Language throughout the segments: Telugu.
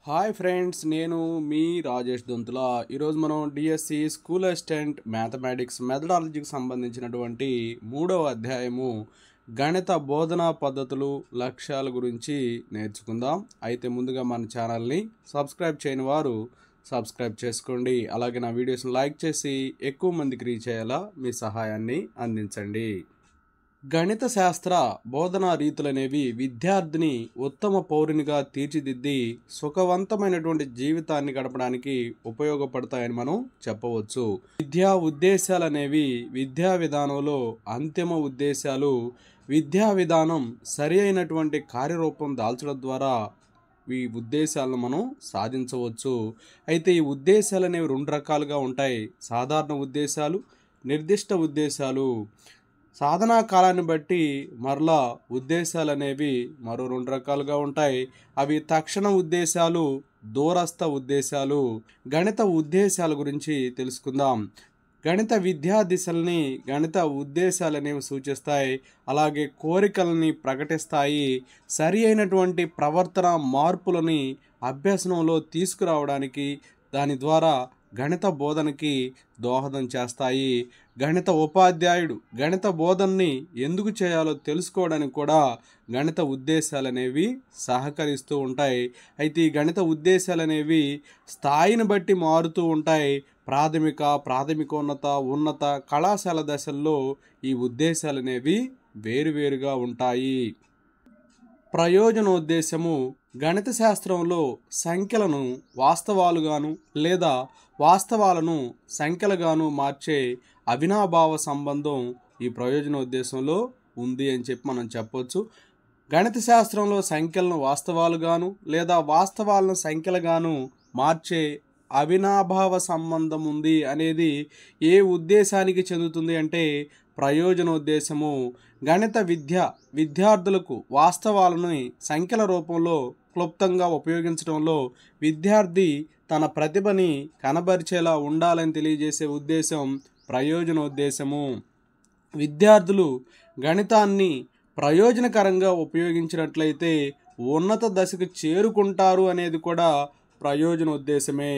హాయ్ ఫ్రెండ్స్, నేను మీ రాజేష్ దొంతుల. ఈరోజు మనం డిఎస్సి స్కూల్ అసిస్టెంట్ మ్యాథమెటిక్స్ మెథడాలజీకి సంబంధించినటువంటి 3వ అధ్యాయము గణిత బోధనా పద్ధతులు లక్ష్యాల గురించి నేర్చుకుందాం. అయితే ముందుగా మన ఛానల్ని సబ్స్క్రైబ్ చేయని వారు సబ్స్క్రైబ్ చేసుకోండి. అలాగే నా వీడియోస్ని లైక్ చేసి ఎక్కువ మందికి రీచ్ అయ్యేలా మీ సహాయాన్ని అందించండి. గణిత శాస్త్ర బోధనా రీతులనేవి విద్యార్థిని ఉత్తమ పౌరునిగా తీర్చిదిద్ది సుఖవంతమైనటువంటి జీవితాన్ని గడపడానికి ఉపయోగపడతాయని మనం చెప్పవచ్చు. విద్యా ఉద్దేశాలనేవి విద్యా విధానంలో అంతిమ ఉద్దేశాలు. విద్యా విధానం సరి అయినటువంటి కార్యరూపం దాల్చడం ద్వారా ఈ ఉద్దేశాలను మనం సాధించవచ్చు. అయితే ఈ ఉద్దేశాలు అనేవి 2 రకాలుగా ఉంటాయి: సాధారణ ఉద్దేశాలు, నిర్దిష్ట ఉద్దేశాలు. సాధనా కాలాన్ని బట్టి మరలా ఉద్దేశాలు అనేవి మరో 2 రకాలుగా ఉంటాయి. అవి తక్షణ ఉద్దేశాలు, దూరస్థ ఉద్దేశాలు. గణిత ఉద్దేశాల గురించి తెలుసుకుందాం. గణిత విద్యా దిశల్ని గణిత ఉద్దేశాలు అనేవి సూచిస్తాయి. అలాగే కోరికలని ప్రకటిస్తాయి. సరి అయినటువంటి ప్రవర్తన మార్పులని అభ్యసనంలో తీసుకురావడానికి దాని ద్వారా గణిత బోధనకి దోహదం చేస్తాయి. గణిత ఉపాధ్యాయుడు గణిత బోధనని ఎందుకు చేయాలో తెలుసుకోవడానికి కూడా గణిత ఉద్దేశాలు అనేవి సహకరిస్తూ ఉంటాయి. అయితే ఈ గణిత ఉద్దేశాలు అనేవి స్థాయిని బట్టి మారుతూ ఉంటాయి. ప్రాథమికోన్నత, ఉన్నత కళాశాల దశల్లో ఈ ఉద్దేశాలు అనేవి వేరువేరుగా ఉంటాయి. ప్రయోజనోద్దేశము గణిత శాస్త్రంలో సంఖ్యలను వాస్తవాలుగాను లేదా వాస్తవాలను సంఖ్యలుగాను మార్చే అవినాభావ సంబంధం ఈ ప్రయోజనోద్దేశంలో ఉంది అని చెప్పి మనం చెప్పొచ్చు. గణిత శాస్త్రంలో సంఖ్యలను వాస్తవాలుగాను లేదా వాస్తవాలను సంఖ్యలుగాను మార్చే అవినాభావ సంబంధం ఉంది అనేది ఏ ఉద్దేశానికి చెందుతుంది అంటే ప్రయోజనోద్దేశము. గణిత విద్యార్థులకు వాస్తవాలను సంఖ్యల రూపంలో క్లుప్తంగా ఉపయోగించడంలో విద్యార్థి తన ప్రతిభని కనబరిచేలా ఉండాలని తెలియజేసే ఉద్దేశం ప్రయోజనోద్దేశము. విద్యార్థులు గణితాన్ని ప్రయోజనకరంగా ఉపయోగించినట్లయితే ఉన్నత దశకు చేరుకుంటారు అనేది కూడా ప్రయోజనోద్దేశమే.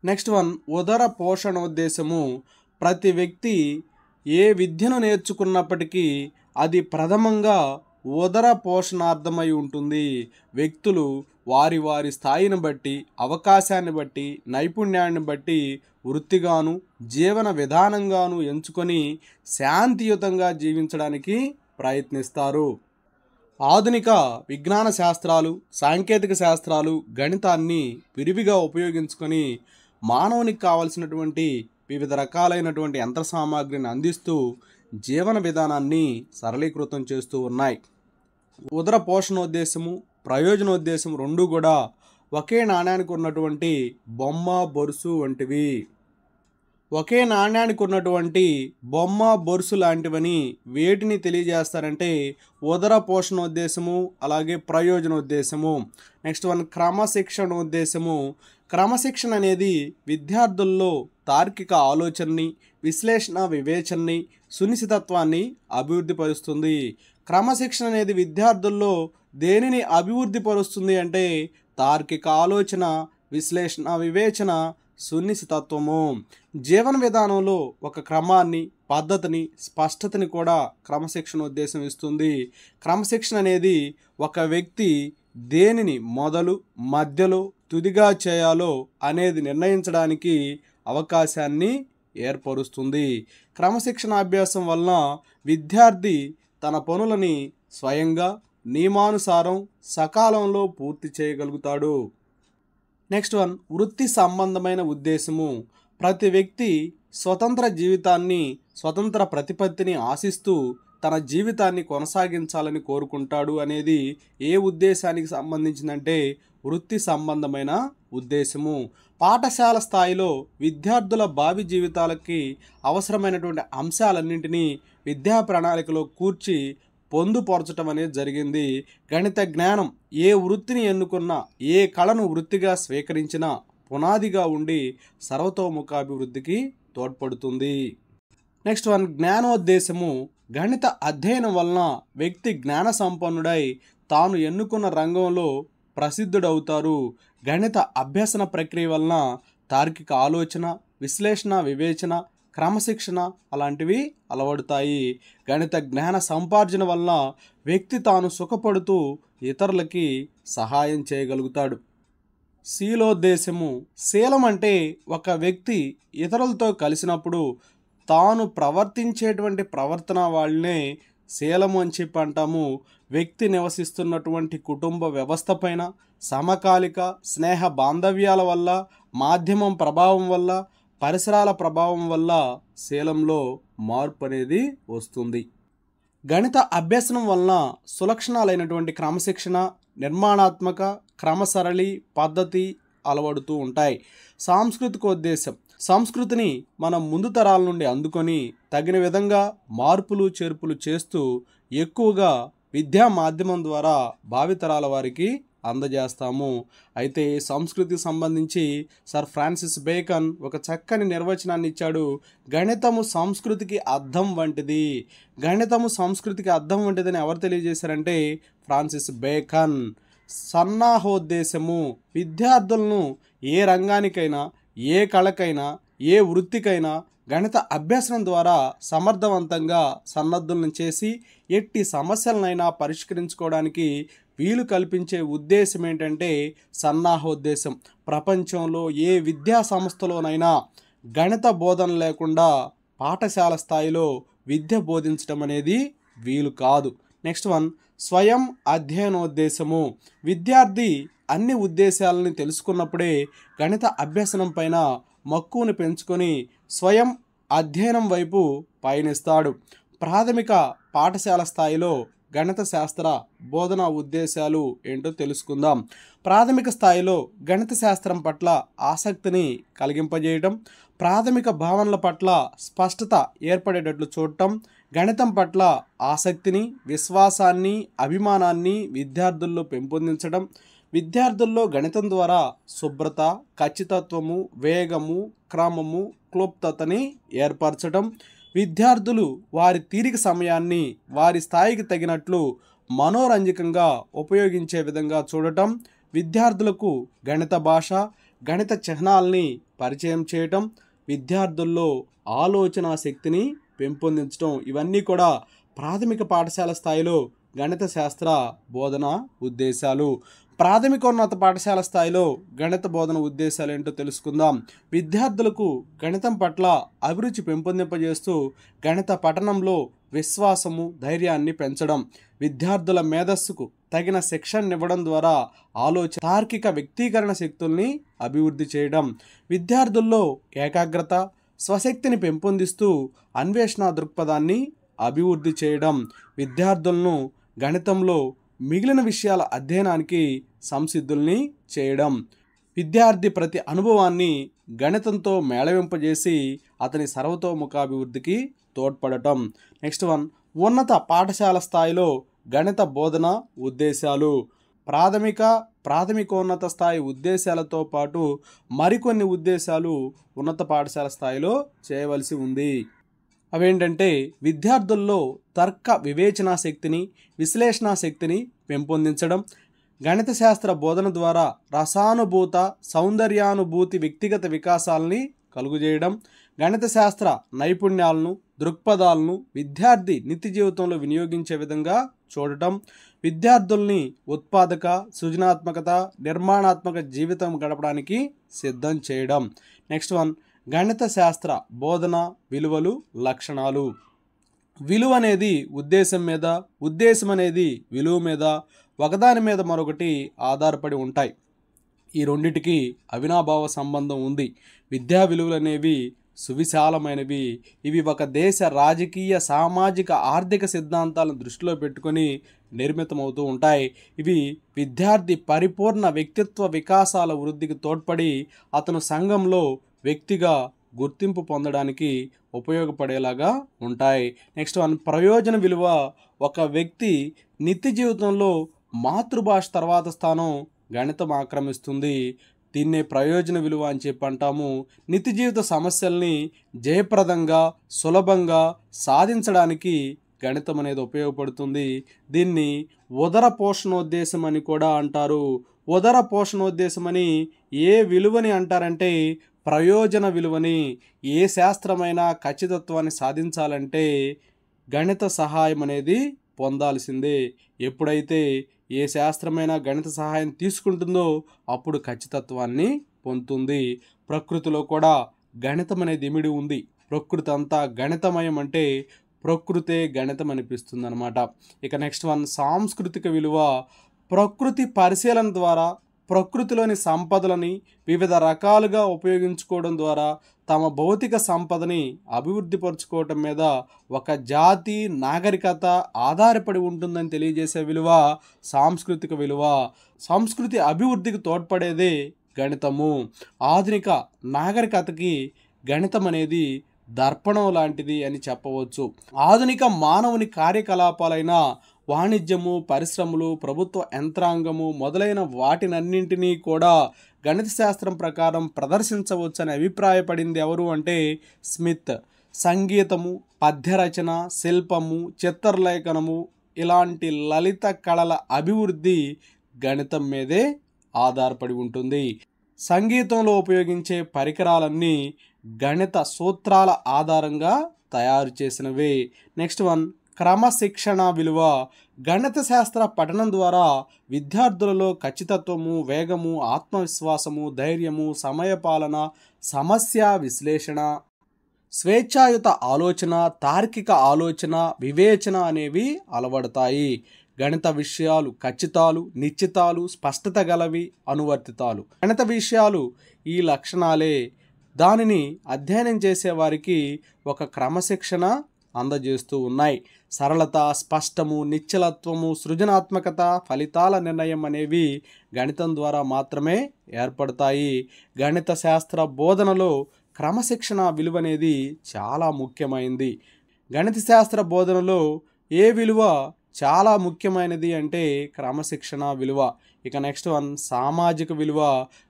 నెక్స్ట్ వన్, ఉదర పోషణోద్దేశము. ప్రతి వ్యక్తి ఏ విద్యను నేర్చుకున్నప్పటికీ అది ప్రథమంగా ఉదర పోషణార్థమై ఉంటుంది. వ్యక్తులు వారి వారి స్థాయిని బట్టి, అవకాశాన్ని బట్టి, నైపుణ్యాన్ని బట్టి వృత్తిగాను జీవన విధానంగాను ఎంచుకొని శాంతియుతంగా జీవించడానికి ప్రయత్నిస్తారు. ఆధునిక విజ్ఞాన శాస్త్రాలు, సాంకేతిక శాస్త్రాలు గణితాన్ని విరివిగా ఉపయోగించుకొని మానవునికి కావలసినటువంటి వివిధ రకాలైనటువంటి యంత్ర సామాగ్రిని అందిస్తూ జీవన విధానాన్ని సరళీకృతం చేస్తూ ఉన్నాయి. ఉదర పోషణోద్దేశము, ప్రయోజనోద్దేశం 2 కూడా ఒకే నాణ్యానికి ఉన్నటువంటి బొమ్మ, బొరుసు వంటివి. ఒకే నాణ్యానికి ఉన్నటువంటి బొమ్మ, బొరుసు లాంటివని వేటిని తెలియజేస్తారంటే ఉదర పోషణోద్దేశము, అలాగే ప్రయోజనోద్దేశము. Next one, క్రమశిక్షణోద్దేశము. క్రమశిక్షణ అనేది విద్యార్థుల్లో తార్కిక ఆలోచనని, విశ్లేషణ వివేచనని, సునిశ్చితత్వాన్ని అభివృద్ధి పరుస్తుంది. క్రమశిక్షణ అనేది విద్యార్థుల్లో దేనిని అభివృద్ధి పరుస్తుంది అంటే తార్కిక ఆలోచన, విశ్లేషణ వివేచన, సునిశ్చితత్వము. జీవన విధానంలో ఒక క్రమాన్ని, పద్ధతిని, స్పష్టతని కూడా క్రమశిక్షణ ఉద్దేశం ఇస్తుంది. క్రమశిక్షణ అనేది ఒక వ్యక్తి దేనిని మొదలు, మధ్యలో, తుదిగా చేయాలో అనేది నిర్ణయించడానికి అవకాశాన్ని ఏర్పరుస్తుంది. క్రమశిక్షణ అభ్యాసం వలన విద్యార్థి తన పనులని స్వయంగా నియమానుసారం సకాలంలో పూర్తి చేయగలుగుతాడు. నెక్స్ట్ వన్, వృత్తి సంబంధమైన ఉద్దేశము. ప్రతి వ్యక్తి స్వతంత్ర జీవితాన్ని, స్వతంత్ర ప్రతిపత్తిని ఆశిస్తూ తన జీవితాన్ని కొనసాగించాలని కోరుకుంటాడు అనేది ఏ ఉద్దేశానికి సంబంధించిందంటే వృత్తి సంబంధమైన ఉద్దేశము. పాఠశాల స్థాయిలో విద్యార్థుల భావి జీవితాలకి అవసరమైనటువంటి అంశాలన్నింటినీ విద్యా ప్రణాళికలో కూర్చి పొందుపరచడం అనేది జరిగింది. గణిత జ్ఞానం ఏ వృత్తిని ఎన్నుకున్నా, ఏ కళను వృత్తిగా స్వీకరించినా పునాదిగా ఉండి సర్వతోముఖాభివృద్ధికి తోడ్పడుతుంది. నెక్స్ట్ వన్, జ్ఞానోద్దేశము. గణిత అధ్యయనం వలన వ్యక్తి జ్ఞాన సంపన్నుడై తాను ఎన్నుకున్న రంగంలో ప్రసిద్ధుడవుతారు. గణిత అభ్యసన ప్రక్రియ వలన తార్కిక ఆలోచన, విశ్లేషణ, వివేచన, క్రమశిక్షణ అలాంటివి అలవడతాయి. గణిత జ్ఞాన సముపార్జన వలన వ్యక్తి తాను సుఖపడుతూ ఇతరులకి సహాయం చేయగలుగుతాడు. శీలోద్దేశము. శీలం అంటే ఒక వ్యక్తి ఇతరులతో కలిసినప్పుడు తాను ప్రవర్తించేటువంటి ప్రవర్తన వాళ్ళనే శీలము అని చెప్పి అంటాము. వ్యక్తి నివసిస్తున్నటువంటి కుటుంబ వ్యవస్థ పైన, సమకాలిక స్నేహ బాంధవ్యాల వల్ల, మాధ్యమం ప్రభావం వల్ల, పరిసరాల ప్రభావం వల్ల శీలంలో మార్పు అనేది వస్తుంది. గణిత అభ్యసనం వలన సులక్షణాలైనటువంటి క్రమశిక్షణ, నిర్మాణాత్మక, క్రమసరళి పద్ధతి అలవడుతూ ఉంటాయి. సాంస్కృతికోద్దేశం. సంస్కృతిని మనం ముందు తరాల నుండి అందుకొని తగిన విధంగా మార్పులు చేర్పులు చేస్తూ ఎక్కువగా విద్యా మాధ్యమం ద్వారా భావితరాల వారికి అందజేస్తాము. అయితే సంస్కృతికి సంబంధించి సర్ ఫ్రాన్సిస్ బేకన్ ఒక చక్కని నిర్వచనాన్ని ఇచ్చాడు. గణితము సంస్కృతికి అద్దం వంటిది. గణితము సంస్కృతికి అద్దం వంటిదని ఎవరు తెలియజేశారంటే ఫ్రాన్సిస్ బేకన్. సన్నాహోద్దేశము. విద్యార్థులను ఏ రంగానికైనా, ఏ కళకైనా, ఏ వృత్తికైనా గణిత అభ్యసనం ద్వారా సమర్థవంతంగా సన్నద్ధులను చేసి ఎట్టి సమస్యలనైనా పరిష్కరించుకోవడానికి వీలు కల్పించే ఉద్దేశం ఏంటంటే సన్నాహోద్దేశం. ప్రపంచంలో ఏ విద్యా సంస్థలోనైనా గణిత బోధన లేకుండా పాఠశాల స్థాయిలో విద్య బోధించడం అనేది వీలు కాదు. నెక్స్ట్ వన్, స్వయం అధ్యయనోద్దేశము. విద్యార్థి అన్ని ఉద్దేశాలని తెలుసుకున్నప్పుడే గణిత అభ్యసనం పైన మక్కువను పెంచుకొని స్వయం అధ్యయనం వైపు పయనిస్తాడు. ప్రాథమిక పాఠశాల స్థాయిలో గణిత శాస్త్ర బోధనా ఉద్దేశాలు ఏంటో తెలుసుకుందాం. ప్రాథమిక స్థాయిలో గణిత శాస్త్రం పట్ల ఆసక్తిని కలిగింపజేయడం, ప్రాథమిక భావనల పట్ల స్పష్టత ఏర్పడేటట్లు చూడటం, గణితం పట్ల ఆసక్తిని, విశ్వాసాన్ని, అభిమానాన్ని విద్యార్థుల్లో పెంపొందించడం, విద్యార్థుల్లో గణితం ద్వారా శుభ్రత, ఖచ్చితత్వము, వేగము, క్రమము, క్లుప్తతని ఏర్పరచడం, విద్యార్థులు వారి తీరిక సమయాన్ని వారి స్థాయికి తగినట్లు మనోరంజకంగా ఉపయోగించే విధంగా చూడటం, విద్యార్థులకు గణిత భాష, గణిత చిహ్నాల్ని పరిచయం చేయటం, విద్యార్థుల్లో ఆలోచన శక్తిని పెంపొందించడం, ఇవన్నీ కూడా ప్రాథమిక పాఠశాల స్థాయిలో గణిత శాస్త్ర బోధన ఉద్దేశాలు. ప్రాథమికోన్నత పాఠశాల స్థాయిలో గణిత బోధన ఉద్దేశాలు ఏంటో తెలుసుకుందాం. విద్యార్థులకు గణితం పట్ల అభిరుచి పెంపొందింపజేస్తూ గణిత పఠనంలో విశ్వాసము, ధైర్యాన్ని పెంచడం, విద్యార్థుల మేధస్సుకు తగిన శిక్షణ ఇవ్వడం ద్వారా ఆలోచన, తార్కిక వ్యక్తీకరణ శక్తుల్ని అభివృద్ధి చేయడం, విద్యార్థుల్లో ఏకాగ్రత, స్వశక్తిని పెంపొందిస్తూ అన్వేషణ దృక్పథాన్ని అభివృద్ధి చేయడం, విద్యార్థులను గణితంలో మిగిలిన విషయాల అధ్యయనానికి సంసిద్ధుల్ని చేయడం, విద్యార్థి ప్రతి అనుభవాన్ని గణితంతో మేళవింపజేసి అతని సర్వతోముఖాభివృద్ధికి తోడ్పడటం. నెక్స్ట్ వన్, ఉన్నత పాఠశాల స్థాయిలో గణిత బోధన ఉద్దేశాలు. ప్రాథమికోన్నత స్థాయి ఉద్దేశాలతో పాటు మరికొన్ని ఉద్దేశాలు ఉన్నత పాఠశాల స్థాయిలో చేయవలసి ఉంది. అవేంటంటే విద్యార్థుల్లో తర్క వివేచనా శక్తిని, విశ్లేషణా శక్తిని పెంపొందించడం, గణిత శాస్త్ర బోధన ద్వారా రసానుభూత, సౌందర్యానుభూతి వ్యక్తిగత వికాసాలని కలుగజేయడం, గణిత శాస్త్ర నైపుణ్యాలను, దృక్పథాలను విద్యార్థి నిత్య జీవితంలో వినియోగించే విధంగా చూడటం, విద్యార్థుల్ని ఉత్పాదక, సృజనాత్మకత, నిర్మాణాత్మక జీవితం గడపడానికి సిద్ధం చేయడం. నెక్స్ట్ వన్, గణిత శాస్త్ర బోధన విలువలు, లక్షణాలు. విలువ అనేది ఉద్దేశం మీద, ఉద్దేశం అనేది విలువ మీద, ఒకదాని మీద మరొకటి ఆధారపడి ఉంటాయి. ఈ రెండిటికి అవినాభావ సంబంధం ఉంది. విద్యా విలువలు అనేవి సువిశాలమైనవి. ఇవి ఒక దేశ రాజకీయ, సామాజిక, ఆర్థిక సిద్ధాంతాలను దృష్టిలో పెట్టుకొని నిర్మితమవుతూ ఉంటాయి. ఇవి విద్యార్థి పరిపూర్ణ వ్యక్తిత్వ వికాసాల వృద్ధికి తోడ్పడి అతను సంఘంలో వ్యక్తిగా గుర్తింపు పొందడానికి ఉపయోగపడేలాగా ఉంటాయి. నెక్స్ట్ వన్, ప్రయోజన విలువ. ఒక వ్యక్తి నిత్య జీవితంలో మాతృభాష తర్వాత స్థానం గణితం ఆక్రమిస్తుంది. దీన్నే ప్రయోజన విలువ అని చెప్పి అంటాము. నిత్య జీవిత సమస్యల్ని జయప్రదంగా, సులభంగా సాధించడానికి గణితం అనేది ఉపయోగపడుతుంది. దీన్ని ఉదర పోషణోద్దేశం అని కూడా అంటారు. ఉదర పోషణోద్దేశమని ఏ విలువని అంటారంటే ప్రయోజన విలువని. ఏ శాస్త్రమైనా ఖచ్చితత్వాన్ని సాధించాలంటే గణిత సహాయం అనేది పొందాల్సిందే. ఎప్పుడైతే ఏ శాస్త్రమైనా గణిత సహాయం తీసుకుంటుందో అప్పుడు ఖచ్చితత్వాన్ని పొందుతుంది. ప్రకృతిలో కూడా గణితం అనేది ఇమిడి ఉంది. ప్రకృతి అంతా గణితమయం అంటే ప్రకృతే గణితం అనిపిస్తుంది అనమాట. ఇక నెక్స్ట్ వన్, సాంస్కృతిక విలువ. ప్రకృతి పరిశీలన ద్వారా ప్రకృతిలోని సంపదలని వివిధ రకాలుగా ఉపయోగించుకోవడం ద్వారా తమ భౌతిక సంపదని అభివృద్ధి పరుచుకోవటం మీద ఒక జాతి నాగరికత ఆధారపడి ఉంటుందని తెలియజేసే విలువ సాంస్కృతిక విలువ. సంస్కృతి అభివృద్ధికి తోడ్పడేదే గణితము. ఆధునిక నాగరికతకి గణితం అనేది దర్పణం లాంటిది అని చెప్పవచ్చు. ఆధునిక మానవుని కార్యకలాపాలైన వాణిజ్యము, పరిశ్రమలు, ప్రభుత్వ యంత్రాంగము మొదలైన వాటినన్నింటినీ కూడా గణిత శాస్త్రం ప్రకారం ప్రదర్శించవచ్చని అభిప్రాయపడింది ఎవరు అంటే స్మిత్. సంగీతము, పద్యరచన, శిల్పము, చిత్రలేఖనము ఇలాంటి లలిత కళల అభివృద్ధి గణితం మీదే ఆధారపడి ఉంటుంది. సంగీతంలో ఉపయోగించే పరికరాలన్నీ గణిత సూత్రాల ఆధారంగా తయారు చేసినవే. నెక్స్ట్ వన్, క్రమశిక్షణ విలువ. గణిత శాస్త్ర పఠనం ద్వారా విద్యార్థులలో ఖచ్చితత్వము, వేగము, ఆత్మవిశ్వాసము, ధైర్యము, సమయపాలన, సమస్య విశ్లేషణ, స్వేచ్ఛాయుత ఆలోచన, తార్కిక ఆలోచన, వివేచన అనేవి అలవడతాయి. గణిత విషయాలు ఖచ్చితాలు, నిశ్చితాలు, స్పష్టత గలవి, అనువర్తితాలు. గణిత విషయాలు ఈ లక్షణాలే దానిని అధ్యయనం చేసేవారికి ఒక క్రమశిక్షణ అందజేస్తూ ఉన్నాయి. సరళత, స్పష్టము, నిశ్చలత్వము, సృజనాత్మకత, ఫలితాల నిర్ణయం అనేవి గణితం ద్వారా మాత్రమే ఏర్పడతాయి. గణిత శాస్త్ర బోధనలో క్రమశిక్షణ విలువ అనేది చాలా ముఖ్యమైనది. గణిత శాస్త్ర బోధనలో ఏ విలువ చాలా ముఖ్యమైనది అంటే క్రమశిక్షణ విలువ. ఇక నెక్స్ట్ వన్, సామాజిక విలువ.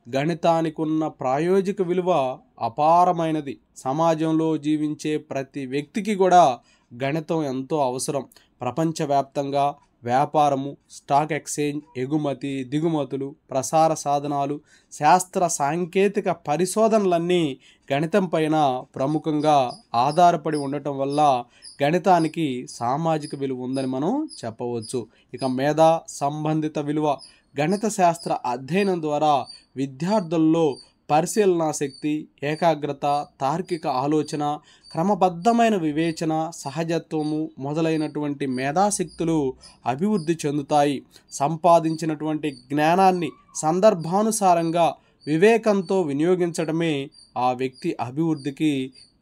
గణితానికి ఉన్న ప్రాయోజిక విలువ అపారమైనది. సమాజంలో జీవించే ప్రతి వ్యక్తికి కూడా గణితం ఎంతో అవసరం. ప్రపంచవ్యాప్తంగా వ్యాపారము, స్టాక్ ఎక్స్చేంజ్, ఎగుమతి దిగుమతులు, ప్రసార సాధనాలు, శాస్త్ర సాంకేతిక పరిశోధనలన్నీ గణితం పైన ప్రముఖంగా ఆధారపడి ఉండటం వల్ల గణితానికి సామాజిక విలువ ఉందని మనం చెప్పవచ్చు. ఇక మేధా సంబంధిత విలువ. గణిత శాస్త్ర అధ్యయనం ద్వారా విద్యార్థుల్లో పరిశీలనా శక్తి, ఏకాగ్రత, తార్కిక ఆలోచన, క్రమబద్ధమైన వివేచన, సహజత్వము మొదలైనటువంటి మేధాశక్తులు అభివృద్ధి చెందుతాయి. సంపాదించినటువంటి జ్ఞానాన్ని సందర్భానుసారంగా వివేకంతో వినియోగించడమే ఆ వ్యక్తి అభివృద్ధికి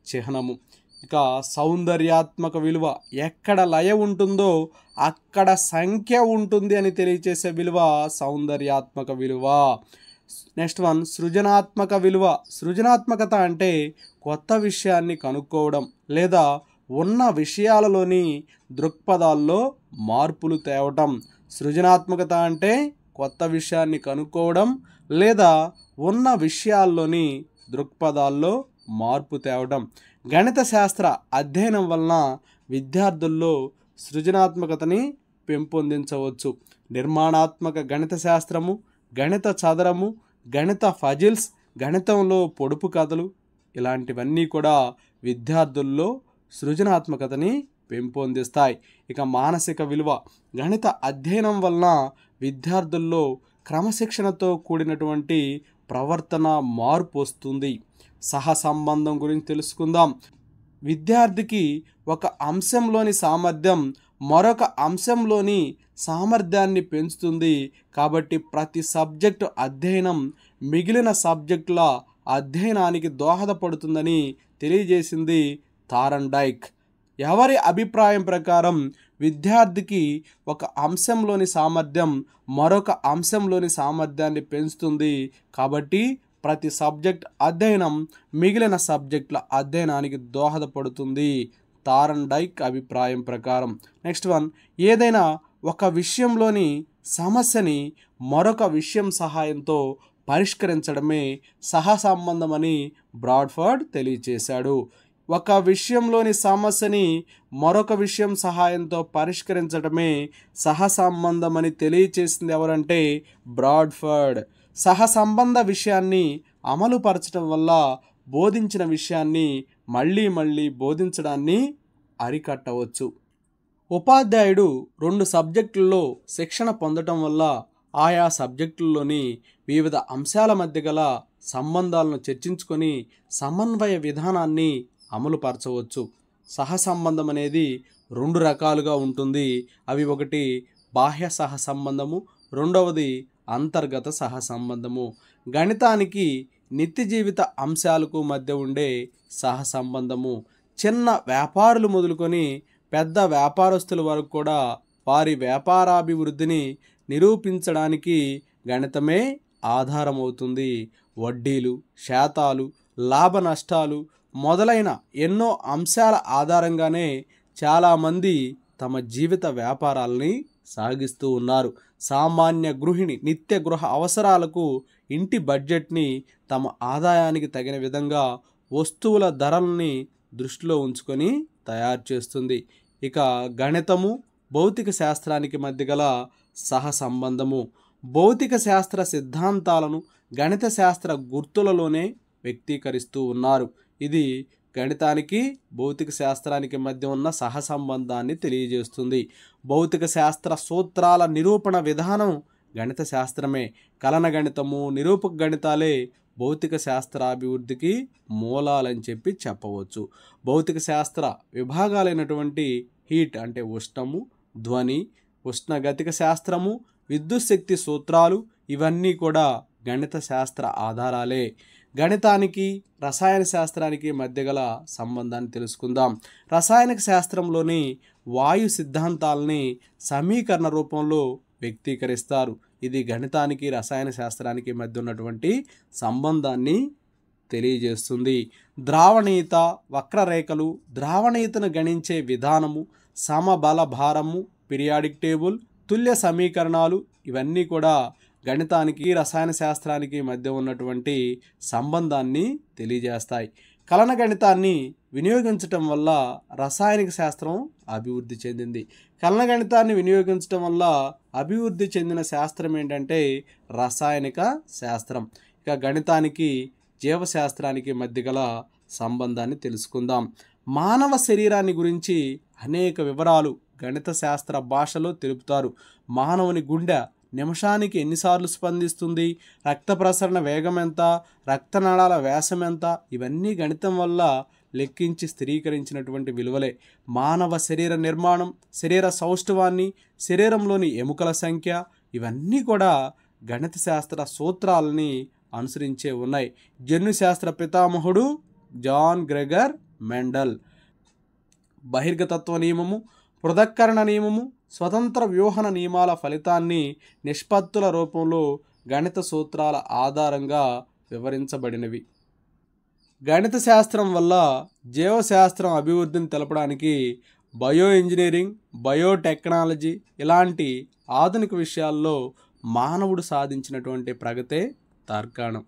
చిహ్నము. ఇక సౌందర్యాత్మక విలువ. ఎక్కడ లయ ఉంటుందో అక్కడ సంఖ్య ఉంటుంది అని తెలియచేసే విలువ సౌందర్యాత్మక విలువ. నెక్స్ట్ వన్, సృజనాత్మక విలువ. సృజనాత్మకత అంటే కొత్త విషయాన్ని కనుక్కోవడం లేదా ఉన్న విషయాలలోని దృక్పథాల్లో మార్పులు తేవటం. సృజనాత్మకత అంటే కొత్త విషయాన్ని కనుక్కోవడం లేదా ఉన్న విషయాల్లోని దృక్పథాల్లో మార్పు తేవడం. గణిత శాస్త్ర అధ్యయనం వలన విద్యార్థుల్లో సృజనాత్మకతని పెంపొందించవచ్చు. నిర్మాణాత్మక గణిత శాస్త్రము, గణిత చదరము, గణిత ఫజిల్స్, గణితంలో పొడుపు కథలు ఇలాంటివన్నీ కూడా విద్యార్థుల్లో సృజనాత్మకతని పెంపొందిస్తాయి. ఇక మానసిక విలువ. గణిత అధ్యయనం వలన విద్యార్థుల్లో క్రమశిక్షణతో కూడినటువంటి ప్రవర్తన మార్పు వస్తుంది. సహసంబంధం గురించి తెలుసుకుందాం. విద్యార్థికి ఒక అంశంలోని సామర్థ్యం మరొక అంశంలోని సామర్థ్యాన్ని పెంచుతుంది. కాబట్టి ప్రతి సబ్జెక్టు అధ్యయనం మిగిలిన సబ్జెక్టుల అధ్యయనానికి దోహదపడుతుందని తెలియజేసింది థార్న్డైక్. ఎవరి అభిప్రాయం ప్రకారం విద్యార్థికి ఒక అంశంలోని సామర్థ్యం మరొక అంశంలోని సామర్థ్యాన్ని పెంచుతుంది. కాబట్టి ప్రతి సబ్జెక్ట్ అధ్యయనం మిగిలిన సబ్జెక్టుల అధ్యయనానికి దోహదపడుతుంది థార్న్డైక్ అభిప్రాయం ప్రకారం. నెక్స్ట్ వన్, ఏదైనా ఒక విషయంలోని సమస్యని మరొక విషయం సహాయంతో పరిష్కరించడమే సహసంబంధం అని బ్రాడ్ఫర్డ్ తెలియచేశాడు. ఒక విషయంలోని సమస్యని మరొక విషయం సహాయంతో పరిష్కరించడమే సహసంబంధం అని తెలియచేసింది ఎవరంటే బ్రాడ్ఫర్డ్. సహసంబంధ విషయాన్ని అమలుపరచడం వల్ల బోధించిన విషయాన్ని మళ్ళీ మళ్ళీ బోధించడాన్ని అరికట్టవచ్చు. ఉపాధ్యాయుడు 2 సబ్జెక్టుల్లో శిక్షణ పొందటం వల్ల ఆయా సబ్జెక్టుల్లోని వివిధ అంశాల మధ్య గల సంబంధాలను చర్చించుకొని సమన్వయ విధానాన్ని అమలుపరచవచ్చు. సహసంబంధం అనేది 2 రకాలుగా ఉంటుంది. అవి ఒకటి బాహ్య సహసంబంధము, రెండవది అంతర్గత సహసంబంధము. గణితానికి నిత్య జీవిత అంశాలకు మధ్య ఉండే సహసంబంధము చిన్న వ్యాపారులు మొదలుకొని పెద్ద వ్యాపారస్తుల వరకు కూడా వారి వ్యాపారాభివృద్ధిని నిరూపించడానికి గణితమే ఆధారమవుతుంది. వడ్డీలు, శాతాలు, లాభ నష్టాలు మొదలైన ఎన్నో అంశాల ఆధారంగానే చాలామంది తమ జీవిత వ్యాపారాలని సాగిస్తూ ఉన్నారు. సామాన్య గృహిణి నిత్య గృహ అవసరాలకు ఇంటి బడ్జెట్ని తమ ఆదాయానికి తగిన విధంగా వస్తువుల ధరల్ని దృష్టిలో ఉంచుకొని తయారు చేస్తుంది. ఇక గణితము భౌతిక శాస్త్రానికి మధ్య గల సహసంబంధము. భౌతిక శాస్త్ర సిద్ధాంతాలను గణిత శాస్త్ర గుర్తులలోనే వ్యక్తీకరిస్తూ ఉన్నారు. ఇది గణితానికి భౌతిక శాస్త్రానికి మధ్య ఉన్న సహసంబంధాన్ని తెలియజేస్తుంది. భౌతిక శాస్త్ర సూత్రాల నిరూపణ విధానం గణిత శాస్త్రమే. కలన గణితము, నిరూపక గణితాలే భౌతిక శాస్త్రాభివృద్ధికి మూలాలని చెప్పవచ్చు. భౌతిక శాస్త్ర విభాగాలైనటువంటి హీట్ అంటే ఉష్ణము, ధ్వని, ఉష్ణగతిక శాస్త్రము, విద్యుత్ శక్తి సూత్రాలు ఇవన్నీ కూడా గణిత శాస్త్ర ఆధారాలే. గణితానికి రసాయన శాస్త్రానికి మధ్య గల సంబంధాన్ని తెలుసుకుందాం. రసాయనిక శాస్త్రంలోని వాయు సిద్ధాంతాలని సమీకరణ రూపంలో వ్యక్తీకరిస్తారు. ఇది గణితానికి రసాయన శాస్త్రానికి మధ్య ఉన్నటువంటి సంబంధాన్ని తెలియజేస్తుంది. ద్రావణీయత, వక్రరేఖలు, ద్రావణీయతను గణించే విధానము, సమబల భారము, పీరియాడిక్ టేబుల్, తుల్య సమీకరణాలు ఇవన్నీ కూడా గణితానికి రసాయన శాస్త్రానికి మధ్య ఉన్నటువంటి సంబంధాన్ని తెలియజేస్తాయి. కలన గణితాన్ని వినియోగించటం వల్ల రసాయనిక శాస్త్రం అభివృద్ధి చెందింది. కలన గణితాన్ని వినియోగించటం వల్ల అభివృద్ధి చెందిన శాస్త్రం ఏంటంటే రసాయనిక శాస్త్రం. ఇక గణితానికి జీవశాస్త్రానికి మధ్య గల సంబంధాన్ని తెలుసుకుందాం. మానవ శరీరాన్ని గురించి అనేక వివరాలు గణిత శాస్త్ర భాషలో తెలుపుతారు. మానవుని గుండె నిమిషానికి ఎన్నిసార్లు స్పందిస్తుంది, రక్త ప్రసరణ వేగం ఎంత, రక్తనాళాల వ్యాసం ఎంత, ఇవన్నీ గణితం వల్ల లెక్కించి స్థిరీకరించినటువంటి విలువలే. మానవ శరీర నిర్మాణం, శరీర సౌష్ఠవాన్ని, శరీరంలోని ఎముకల సంఖ్య ఇవన్నీ కూడా గణిత శాస్త్ర సూత్రాలని అనుసరించే ఉన్నాయి. జన్యుశాస్త్ర పితామహుడు జాన్ గ్రెగర్ మెండల్. బహిర్గతత్వ నియమము, పృథక్కరణ నియమము, స్వతంత్ర వ్యూహన నియమాల ఫలితాన్ని నిష్పత్తుల రూపంలో గణిత సూత్రాల ఆధారంగా వివరించబడినవి. గణిత శాస్త్రం వల్ల జీవశాస్త్రం అభివృద్ధిని తెలపడానికి బయో ఇంజనీరింగ్, బయోటెక్నాలజీ ఇలాంటి ఆధునిక విషయాల్లో మానవుడు సాధించినటువంటి ప్రగతే తార్కాణం.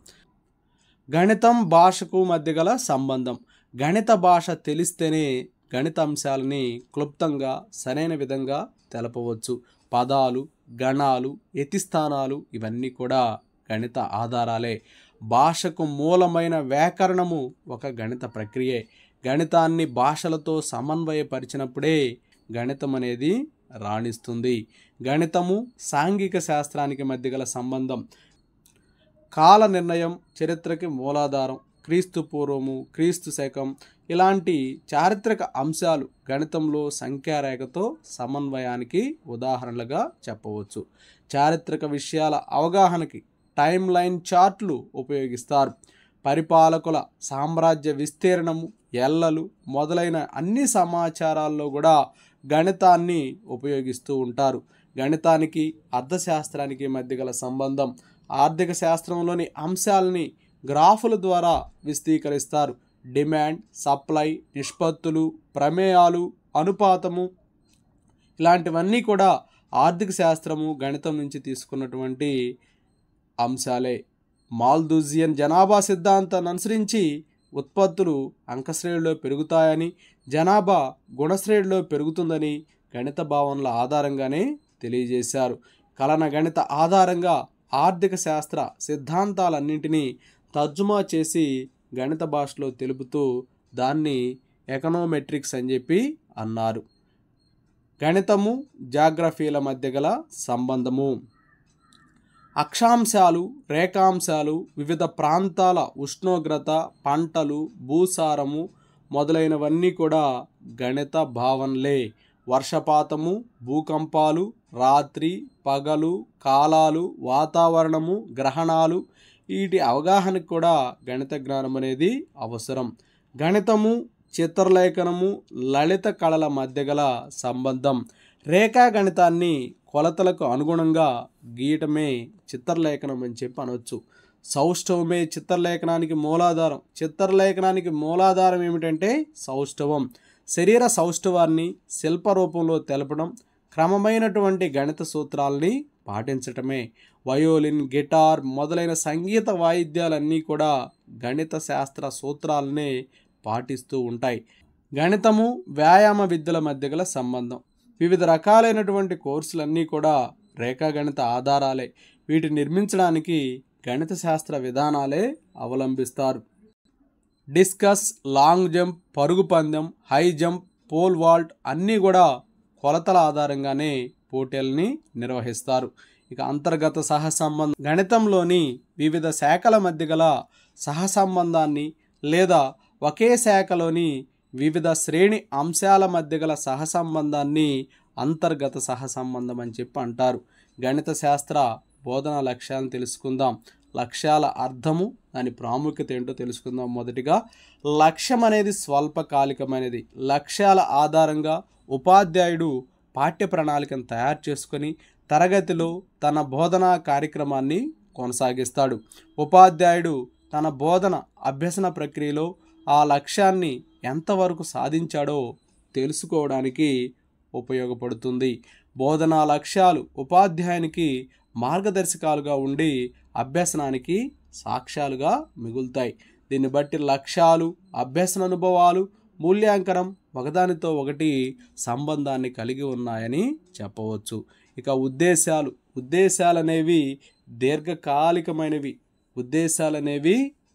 గణితం భాషకు మధ్య గల సంబంధం. గణిత భాష తెలిస్తేనే గణిత అంశాలని క్లుప్తంగా సరైన విధంగా తెలపవచ్చు. పదాలు, గణాలు, యతిస్థానాలు ఇవన్నీ కూడా గణిత ఆధారాలే. భాషకు మూలమైన వ్యాకరణము ఒక గణిత ప్రక్రియే. గణితాన్ని భాషలతో సమన్వయపరిచినప్పుడే గణితం అనేది రాణిస్తుంది. గణితము సాంఘిక శాస్త్రానికి మధ్య గల సంబంధం. కాల నిర్ణయం చరిత్రకి మూలాధారం. క్రీస్తు పూర్వము, క్రీస్తు శకం ఇలాంటి చారిత్రక అంశాలు గణితంలో సంఖ్యారేఖతో సమన్వయానికి ఉదాహరణలుగా చెప్పవచ్చు. చారిత్రక విషయాల అవగాహనకి టైమ్ లైన్ చార్ట్లు ఉపయోగిస్తారు. పరిపాలకుల సామ్రాజ్య విస్తీర్ణము, ఎల్లలు మొదలైన అన్ని సమాచారాల్లో కూడా గణితాన్ని ఉపయోగిస్తూ ఉంటారు. గణితానికి అర్థశాస్త్రానికి మధ్య గల సంబంధం. ఆర్థిక శాస్త్రంలోని అంశాలని గ్రాఫుల ద్వారా విస్తీకరిస్తారు. డిమాండ్, సప్లై, నిష్పత్తులు, ప్రమేయాలు, అనుపాతము ఇలాంటివన్నీ కూడా ఆర్థిక శాస్త్రము గణితం నుంచి తీసుకున్నటువంటి అంశాలే. మాల్థూజియన్ జనాభా సిద్ధాంతాన్ని అనుసరించి ఉత్పత్తులు అంకశ్రేణిలో పెరుగుతాయని, జనాభా గుణశ్రేణిలో పెరుగుతుందని గణిత భావనల ఆధారంగానే తెలియజేశారు. కలన గణిత ఆధారంగా ఆర్థిక శాస్త్ర సిద్ధాంతాలన్నింటినీ తర్జుమా చేసి గణిత భాషలో తెలుపుతూ దాన్ని ఎకనోమెట్రిక్స్ అని చెప్పి అన్నారు. గణితము జాగ్రఫీల మధ్య గల సంబంధము. అక్షాంశాలు, రేఖాంశాలు, వివిధ ప్రాంతాల ఉష్ణోగ్రత, పంటలు, భూసారము మొదలైనవన్నీ కూడా గణిత భావనలే. వర్షపాతము, భూకంపాలు, రాత్రి పగలు, కాలాలు, వాతావరణము, గ్రహణాలు, వీటి అవగాహనకు కూడా గణిత జ్ఞానం అనేది అవసరం. గణితము, చిత్రలేఖనము, లలిత కళల మధ్య గల సంబంధం. రేఖాగణితాన్ని కొలతలకు అనుగుణంగా గీయటమే చిత్రలేఖనం అని చెప్పి అనవచ్చు. సౌష్ఠవమే చిత్రలేఖనానికి మూలాధారం. చిత్రలేఖనానికి మూలాధారం ఏమిటంటే సౌష్ఠవం. శరీర సౌష్ఠవాన్ని శిల్పరూపంలో తెలపడం, క్రమమైనటువంటి గణిత సూత్రాలని పాటించటమే. వయోలిన్, గిటార్ మొదలైన సంగీత వాయిద్యాలన్నీ కూడా గణిత శాస్త్ర సూత్రాలనే పాటిస్తూ ఉంటాయి. గణితము, వ్యాయామ విద్యల మధ్య గల సంబంధం. వివిధ రకాలైనటువంటి కోర్సులన్నీ కూడా రేఖాగణిత ఆధారాలే. వీటిని నిర్మించడానికి గణిత శాస్త్ర విధానాలే అవలంబిస్తారు. డిస్కస్, లాంగ్ జంప్, పరుగు పందెం, హై జంప్, పోల్ వాల్ట్ అన్నీ కూడా కొలతల ఆధారంగానే పోటీల్ని నిర్వహిస్తారు. ఇక అంతర్గత సహసంబంధం. గణితంలోని వివిధ శాఖల మధ్య గల సహసంబంధాన్ని లేదా ఒకే శాఖలోని వివిధ శ్రేణి అంశాల మధ్య గల సహసంబంధాన్ని అంతర్గత సహసంబంధం అని చెప్పి అంటారు. గణిత శాస్త్ర బోధన లక్ష్యాలను తెలుసుకుందాం. లక్ష్యాల అర్థము, దాని ప్రాముఖ్యత ఏంటో తెలుసుకుందాం. మొదటిగా లక్ష్యం అనేది స్వల్పకాలికమైనది. లక్ష్యాల ఆధారంగా ఉపాధ్యాయుడు పాఠ్య ప్రణాళికను తయారు చేసుకొని తరగతిలో తన బోధనా కార్యక్రమాన్ని కొనసాగిస్తాడు. ఉపాధ్యాయుడు తన బోధన అభ్యసన ప్రక్రియలో ఆ లక్ష్యాన్ని ఎంతవరకు సాధించాడో తెలుసుకోవడానికి ఉపయోగపడుతుంది. బోధనా లక్ష్యాలు ఉపాధ్యాయునికి మార్గదర్శకాలుగా ఉండి అభ్యసనానికి సాక్ష్యాలుగా మిగులుతాయి. దీన్ని బట్టి లక్ష్యాలు, అభ్యసన అనుభవాలు, మూల్యాంకనం ఒకదానితో ఒకటి సంబంధాన్ని కలిగి ఉన్నాయని చెప్పవచ్చు. ఇక ఉద్దేశాలనేవి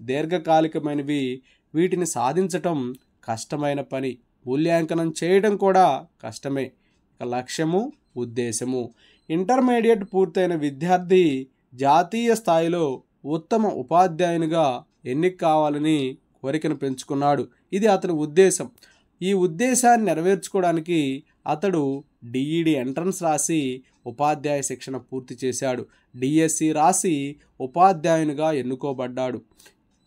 దీర్ఘకాలికమైనవి. వీటిని సాధించటం కష్టమైన పని. మూల్యాంకనం చేయడం కూడా కష్టమే. ఇక లక్ష్యము, ఉద్దేశము. ఇంటర్మీడియట్ పూర్తయిన విద్యార్థి జాతీయ స్థాయిలో ఉత్తమ ఉపాధ్యాయునిగా ఎన్నిక కావాలని కోరికను పెంచుకున్నాడు. ఇది అతని ఉద్దేశం. ఈ ఉద్దేశాన్ని నెరవేర్చుకోవడానికి అతడు డిఈడి ఎంట్రన్స్ రాసి ఉపాధ్యాయ శిక్షణ పూర్తి చేశాడు. డిఎస్సి రాసి ఉపాధ్యాయునిగా ఎన్నుకోబడ్డాడు.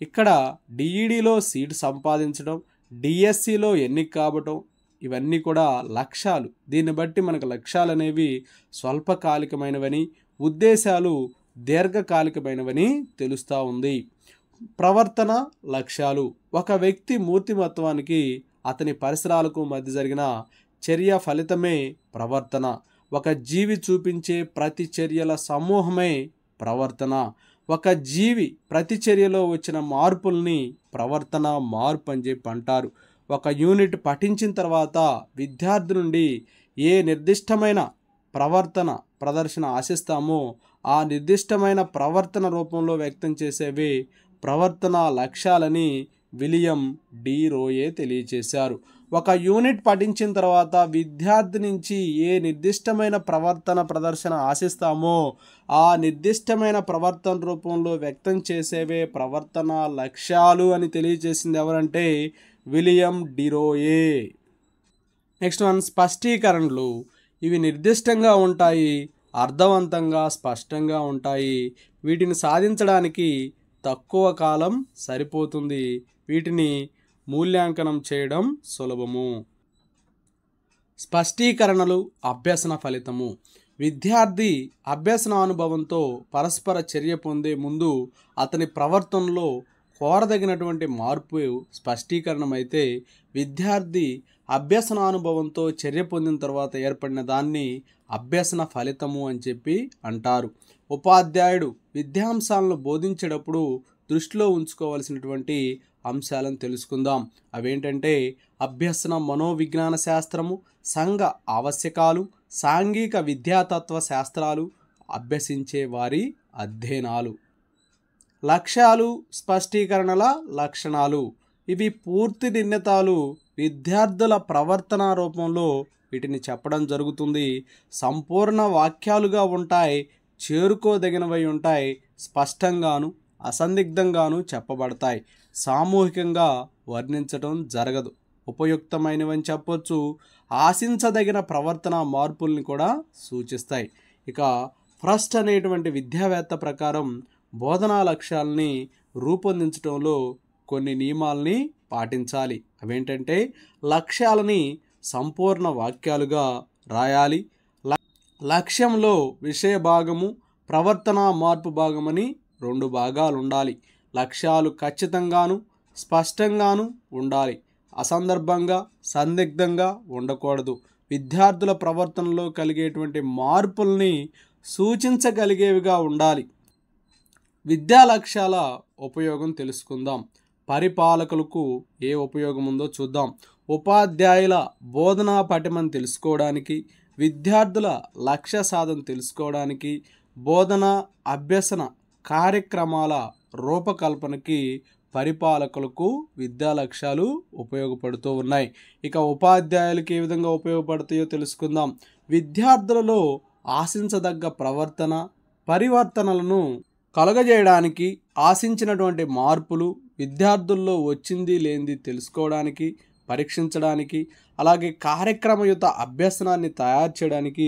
ఇక్కడ డిఈడిలో సీటు సంపాదించడం, డిఎస్సిలో ఎన్నిక కావటం, ఇవన్నీ కూడా లక్ష్యాలు. దీన్ని బట్టి మనకు లక్ష్యాలు అనేవి స్వల్పకాలికమైనవని, ఉద్దేశాలు దీర్ఘకాలికమైనవని తెలుస్తూ ఉంది. ప్రవర్తన లక్ష్యాలు. ఒక వ్యక్తి మూర్తిమత్వానికి అతని పరిసరాలకు మధ్య జరిగిన చర్య ఫలితమే ప్రవర్తన. ఒక జీవి చూపించే ప్రతి చర్యల సమూహమే ప్రవర్తన. ఒక జీవి ప్రతి చర్యలో వచ్చిన మార్పుల్ని ప్రవర్తన మార్పు అని చెప్పి అంటారు. ఒక యూనిట్ పఠించిన తర్వాత విద్యార్థి నుండి ఏ నిర్దిష్టమైన ప్రవర్తన ప్రదర్శన ఆశిస్తామో ఆ నిర్దిష్టమైన ప్రవర్తన రూపంలో వ్యక్తం చేసేవి ప్రవర్తన లక్ష్యాలని విలియం డి రోయే తెలియచేశారు. ఒక యూనిట్ పఠించిన తర్వాత విద్యార్థి నుంచి ఏ నిర్దిష్టమైన ప్రవర్తన ప్రదర్శన ఆశిస్తామో ఆ నిర్దిష్టమైన ప్రవర్తన రూపంలో వ్యక్తం చేసేవే ప్రవర్తన లక్ష్యాలు అని తెలియజేసింది ఎవరంటే William D Roye. Next one స్పష్టీకరణలు. ఇవి నిర్దిష్టంగా ఉంటాయి, అర్థవంతంగా స్పష్టంగా ఉంటాయి. వీటిని సాధించడానికి తక్కువ కాలం సరిపోతుంది. వీటిని మూల్యాంకనం చేయడం సులభము. స్పష్టీకరణలు అభ్యసన ఫలితము. విద్యార్థి అభ్యసన అనుభవంతో పరస్పర చర్య పొందే ముందు అతని ప్రవర్తనలో కోరదగినటువంటి మార్పు స్పష్టీకరణం అయితే, విద్యార్థి అభ్యసనానుభవంతో చర్య పొందిన తర్వాత ఏర్పడిన దాన్ని అభ్యసన ఫలితము అని చెప్పి అంటారు. ఉపాధ్యాయుడు విద్యాంశాలను బోధించేటప్పుడు దృష్టిలో ఉంచుకోవాల్సినటువంటి అంశాలను తెలుసుకుందాం. అవేంటంటే అభ్యసన మనోవిజ్ఞాన శాస్త్రము, సంఘ ఆవశ్యకాలు, సాంఘిక విద్యాతత్వ శాస్త్రాలు, అభ్యసించే వారి అధ్యయనాలు. లక్ష్యాలు, స్పష్టీకరణల లక్షణాలు. ఇవి పూర్తి నిర్ణీతాలు విద్యార్థుల ప్రవర్తన రూపంలో వీటిని చెప్పడం జరుగుతుంది. సంపూర్ణ వాక్యాలుగా ఉంటాయి, చేరుకోదగినవై ఉంటాయి, స్పష్టంగాను అసందిగ్ధంగాను చెప్పబడతాయి. సామూహికంగా వర్ణించడం జరగదు. ఉపయుక్తమైనవని చెప్పొచ్చు. ఆశించదగిన ప్రవర్తన మార్పుల్ని కూడా సూచిస్తాయి. ఇక ఫస్ట్ అనేటువంటి విద్యావేత్త ప్రకారం బోధనా లక్ష్యాలని రూపొందించడంలో కొన్ని నియమాల్ని పాటించాలి. అవేంటంటే లక్ష్యాలని సంపూర్ణ వాక్యాలుగా రాయాలి. లక్ష్యంలో విషయ భాగము, ప్రవర్తన మార్పు భాగమని 2 భాగాలు ఉండాలి. లక్ష్యాలు ఖచ్చితంగాను స్పష్టంగాను ఉండాలి. అసందర్భంగా సందిగ్ధంగా ఉండకూడదు. విద్యార్థుల ప్రవర్తనలో కలిగేటువంటి మార్పుల్ని సూచించగలిగేవిగా ఉండాలి. విద్యా లక్ష్యాల ఉపయోగం తెలుసుకుందాం. పరిపాలకులకు ఏ ఉపయోగం ఉందో చూద్దాం. ఉపాధ్యాయుల బోధనా పటిమను తెలుసుకోవడానికి, విద్యార్థుల లక్ష్య సాధన తెలుసుకోవడానికి, బోధన అభ్యసన కార్యక్రమాల రూపకల్పనకి పరిపాలకులకు విద్యా లక్ష్యాలు ఉపయోగపడుతూ ఉన్నాయి. ఇక ఉపాధ్యాయులకు ఏ విధంగా ఉపయోగపడతాయో తెలుసుకుందాం. విద్యార్థులలో ఆశించదగ్గ ప్రవర్తన పరివర్తనలను కలుగజేయడానికి, ఆశించినటువంటి మార్పులు విద్యార్థుల్లో వచ్చింది లేనిది తెలుసుకోవడానికి, పరీక్షించడానికి, అలాగే కార్యక్రమయుత అభ్యసనాన్ని తయారు చేయడానికి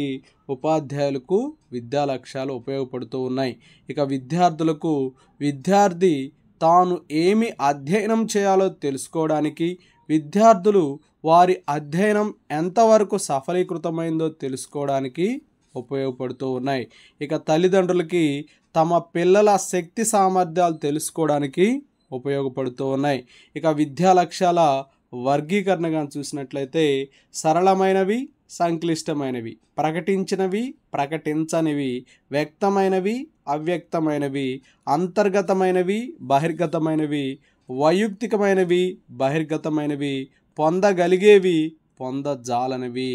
ఉపాధ్యాయులకు విద్యా లక్ష్యాలు ఉపయోగపడుతూ ఉన్నాయి. ఇక విద్యార్థులకు విద్యార్థి తాను ఏమి అధ్యయనం చేయాలో తెలుసుకోవడానికి, విద్యార్థులు వారి అధ్యయనం ఎంతవరకు సఫలీకృతమైందో తెలుసుకోవడానికి ఉపయోగపడుతూ ఉన్నాయి. ఇక తల్లిదండ్రులకి తమ పిల్లల శక్తి సామర్థ్యాలు తెలుసుకోవడానికి ఉపయోగపడుతూ ఉన్నాయి. ఇక విద్యా లక్ష్యాల వర్గీకరణగా చూసినట్లయితే సరళమైనవి, సంక్లిష్టమైనవి, ప్రకటించినవి, ప్రకటించనివి, వ్యక్తమైనవి, అవ్యక్తమైనవి, అంతర్గతమైనవి, బహిర్గతమైనవి, వైయక్తికమైనవి, బహిర్గతమైనవి, పొందగలిగేవి, పొందజాలనివి.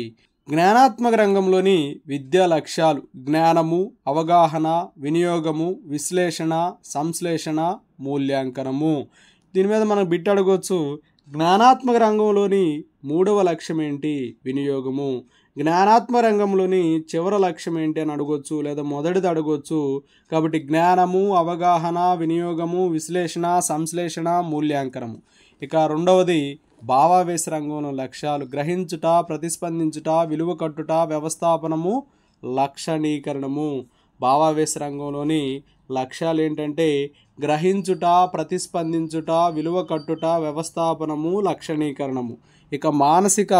జ్ఞానాత్మక రంగంలోని విద్యా లక్ష్యాలు: జ్ఞానము, అవగాహన, వినియోగము, విశ్లేషణ, సంశ్లేషణ, మూల్యాంకనము. దీని మీద మనం బిట్ అడగవచ్చు. జ్ఞానాత్మక రంగంలోని 3వ లక్ష్యం ఏంటి? వినియోగము. జ్ఞానాత్మక రంగంలోని చివరి లక్ష్యం ఏంటి అని అడగొచ్చు, లేదా మొదటిది అడగొచ్చు. కాబట్టి జ్ఞానము, అవగాహన, వినియోగము, విశ్లేషణ, సంశ్లేషణ, మూల్యాంకనము. ఇక రెండవది భావావేశ రంగంలో లక్ష్యాలు: గ్రహించుట, ప్రతిస్పందించుట, విలువ కట్టుట, వ్యవస్థాపనము, లక్షణీకరణము. భావావేశ రంగంలోని లక్ష్యాలు ఏంటంటే గ్రహించుట, ప్రతిస్పందించుట, విలువ కట్టుట, వ్యవస్థాపనము, లక్షణీకరణము. ఇక మానసిక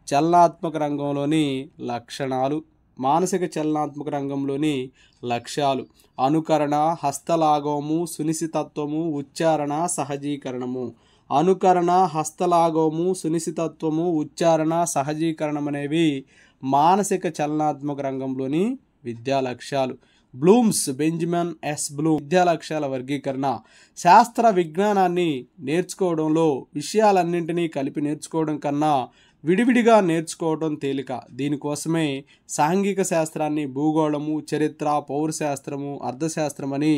చలనాత్మక రంగంలోని లక్షణాలు. మానసిక చలనాత్మక రంగంలోని లక్ష్యాలు: అనుకరణ, హస్తలాఘవము, సునిశితత్వము, ఉచ్చారణ, సహజీకరణము. అనుకరణ, హస్తలాఘవము, సునిశితత్వము, ఉచ్చారణ, సహజీకరణం అనేవి మానసిక చలనాత్మక రంగంలోని విద్యా లక్ష్యాలు. బెంజమిన్ ఎస్ బ్లూమ్ విద్యా లక్ష్యాల వర్గీకరణ: శాస్త్ర విజ్ఞానాన్ని నేర్చుకోవడంలో విషయాలన్నింటినీ కలిపి నేర్చుకోవడం కన్నా విడివిడిగా నేర్చుకోవడం తేలిక. దీనికోసమే సాంఘిక శాస్త్రాన్ని భూగోళము, చరిత్ర, పౌరశాస్త్రము, అర్థశాస్త్రం అని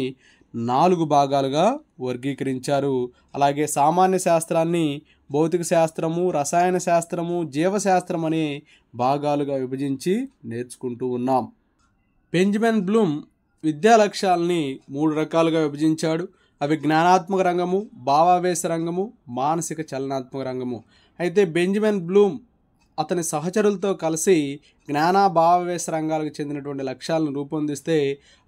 4 భాగాలుగా వర్గీకరించారు. అలాగే సామాన్య శాస్త్రాన్ని భౌతిక శాస్త్రము, రసాయన శాస్త్రము, జీవశాస్త్రం అనే భాగాలుగా విభజించి నేర్చుకుంటూ ఉన్నాం. బెంజమిన్ బ్లూమ్ విద్యా లక్ష్యాలని 3 రకాలుగా విభజించాడు. అవి జ్ఞానాత్మక రంగము, భావావేశ రంగము, మానసిక చలనాత్మక రంగము. అయితే బెంజమిన్ బ్లూమ్ అతని సహచరులతో కలిసి జ్ఞాన భావావేశ రంగాలకు చెందినటువంటి లక్ష్యాలను రూపొందిస్తే,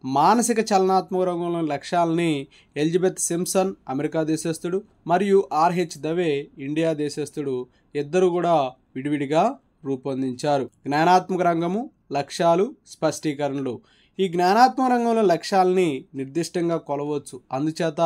మానసిక చలనాత్మక రంగంలోని లక్ష్యాలని ఎలిజబెత్ సింప్సన్ అమెరికా దేశస్థుడు మరియు ఆర్హెచ్ దవే ఇండియా దేశస్థుడు ఇద్దరు కూడా విడివిడిగా రూపొందించారు. జ్ఞానాత్మక రంగము, లక్ష్యాలు, స్పష్టీకరణలు. ఈ జ్ఞానాత్మక రంగంలో లక్ష్యాలని నిర్దిష్టంగా కొలవచ్చు. అందుచేత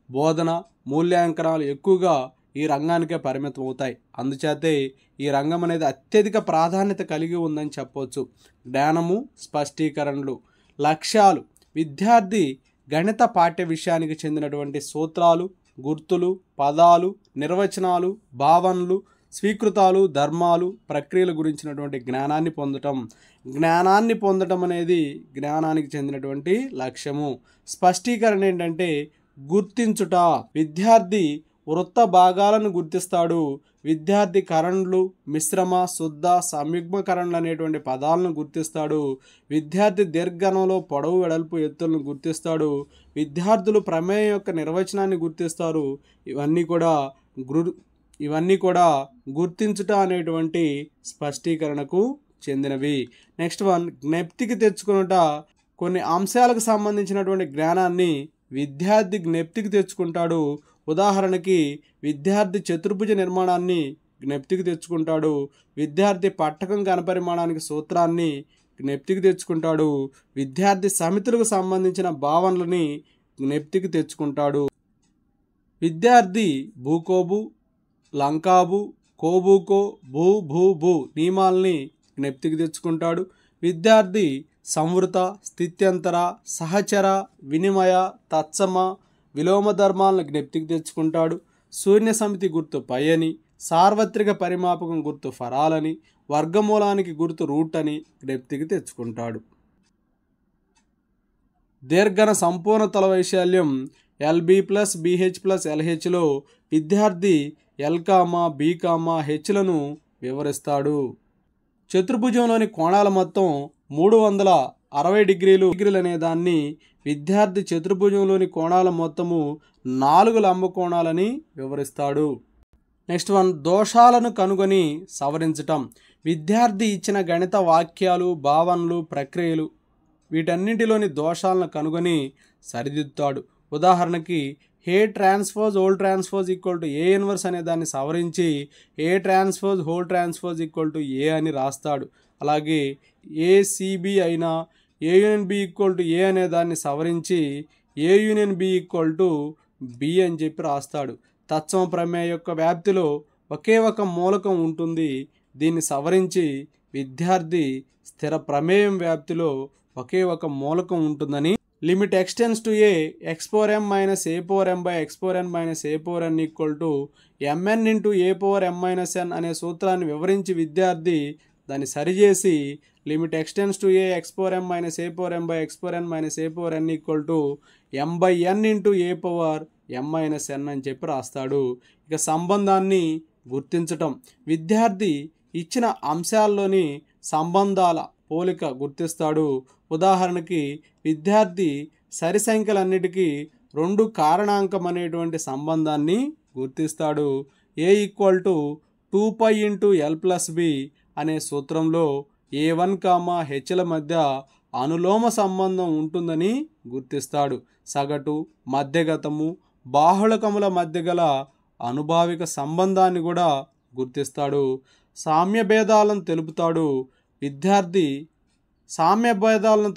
బోధన, మూల్యాంకనాలు ఎక్కువగా ఈ రంగానికే పరిమితం అవుతాయి. అందుచేతే ఈ రంగం అనేది అత్యధిక ప్రాధాన్యత కలిగి ఉందని చెప్పవచ్చు. జ్ఞానము, స్పష్టీకరణలు. లక్ష్యాలు: విద్యార్థి గణిత పాఠ్య విషయానికి చెందినటువంటి సూత్రాలు, గుర్తులు, పదాలు, నిర్వచనాలు, భావనలు, స్వీకృతాలు, ధర్మాలు, ప్రక్రియల గురించినటువంటి జ్ఞానాన్ని పొందటం అనేది జ్ఞానానికి చెందినటువంటి లక్ష్యము. స్పష్టీకరణ ఏంటంటే గుర్తించుట. విద్యార్థి వృత్త భాగాలను గుర్తిస్తాడు. విద్యార్థి కరణలు, మిశ్రమ, శుద్ధ, సంయుగ్మకరణలు అనేటువంటి పదాలను గుర్తిస్తాడు. విద్యార్థి దీర్ఘణంలో పొడవు, వెడల్పు, ఎత్తులను గుర్తిస్తాడు. విద్యార్థులు ప్రమేయం యొక్క నిర్వచనాన్ని గుర్తిస్తారు. ఇవన్నీ కూడా గుర్తించుట అనేటువంటి స్పష్టీకరణకు చెందినవి. నెక్స్ట్ వన్, జ్ఞప్తికి తెచ్చుకునుట. కొన్ని అంశాలకు సంబంధించినటువంటి జ్ఞానాన్ని విద్యార్థి జ్ఞప్తికి తెచ్చుకుంటాడు. ఉదాహరణకి విద్యార్థి చతుర్భుజ నిర్మాణాన్ని జ్ఞప్తికి తెచ్చుకుంటాడు. విద్యార్థి పట్టకం ఘనపరిమాణానికి సూత్రాన్ని జ్ఞప్తికి తెచ్చుకుంటాడు. విద్యార్థి సమితులకు సంబంధించిన భావనలని జ్ఞప్తికి తెచ్చుకుంటాడు. విద్యార్థి భూకోబు, లంకాబు, కోబూకో, భూ నియమాల్ని జ్ఞప్తికి తెచ్చుకుంటాడు. విద్యార్థి సంవృత, స్థిత్యంతర, సహచర, వినిమయ, తత్సమ, విలోమ ధర్మాలను జ్ఞప్తికి తెచ్చుకుంటాడు. శూన్య సమితి గుర్తు పై అని, సార్వత్రిక పరిమాపకం గుర్తు ఫరాలని, వర్గమూలానికి గుర్తు రూట్ అని జ్ఞప్తికి తెచ్చుకుంటాడు. దీర్ఘన సంపూర్ణ తల వైశాల్యం LB+BH+LHలో విద్యార్థి L, B, Hలను వివరిస్తాడు. చతుర్భుజంలోని కోణాల మొత్తం 360 డిగ్రీలు అనే దాన్ని విద్యార్థి చతుర్భుజంలోని కోణాల మొత్తము 4 లంబ కోణాలని వివరిస్తాడు. నెక్స్ట్ వన్, దోషాలను కనుగొని సవరించటం. విద్యార్థి ఇచ్చిన గణిత వాక్యాలు, భావనలు, ప్రక్రియలు వీటన్నింటిలోని దోషాలను కనుగొని సరిదిద్దుతాడు. ఉదాహరణకి A transpose whole transpose equal to A inverse అనే దాన్ని సవరించి A transpose whole transpose equal to A అని రాస్తాడు. అలాగే ఏసీబీ అయినా A union B equal to A అనే దాన్ని సవరించి A union B equal to B అని చెప్పి రాస్తాడు. తత్సమ ప్రమేయ యొక్క వ్యాప్తిలో ఒకే ఒక మూలకం ఉంటుంది. దీన్ని సవరించి విద్యార్థి స్థిర ప్రమేయం వ్యాప్తిలో ఒకే ఒక మూలకం ఉంటుందని limit x tends to A x⁴m - a⁴m/xn - a⁴n equal to mn into a⁴m - n అనే సూత్రాన్ని వివరించి విద్యార్థి దాన్ని సరిచేసి limit x tends to A x⁴m - a⁴m/xn - a⁴n equal to m/n into a⁴m - n అని చెప్పి రాస్తాడు. ఇక సంబంధాన్ని గుర్తించటం. విద్యార్థి ఇచ్చిన అంశాల్లోని సంబంధాల పోలిక గుర్తిస్తాడు. ఉదాహరణకి విద్యార్థి సరి సంఖ్యలన్నిటికీ 2 కారణాంకం అనేటువంటి సంబంధాన్ని గుర్తిస్తాడు. a equal to 2π into l+b అనే సూత్రంలో a1, hల మధ్య అనులోమ సంబంధం ఉంటుందని గుర్తిస్తాడు. సగటు, మధ్యగతము, బాహుళకముల మధ్య గల అనుభావిక సంబంధాన్ని కూడా గుర్తిస్తాడు. సామ్య భేదాలను తెలుపుతాడు. విద్యార్థి సామ్య భేదాలని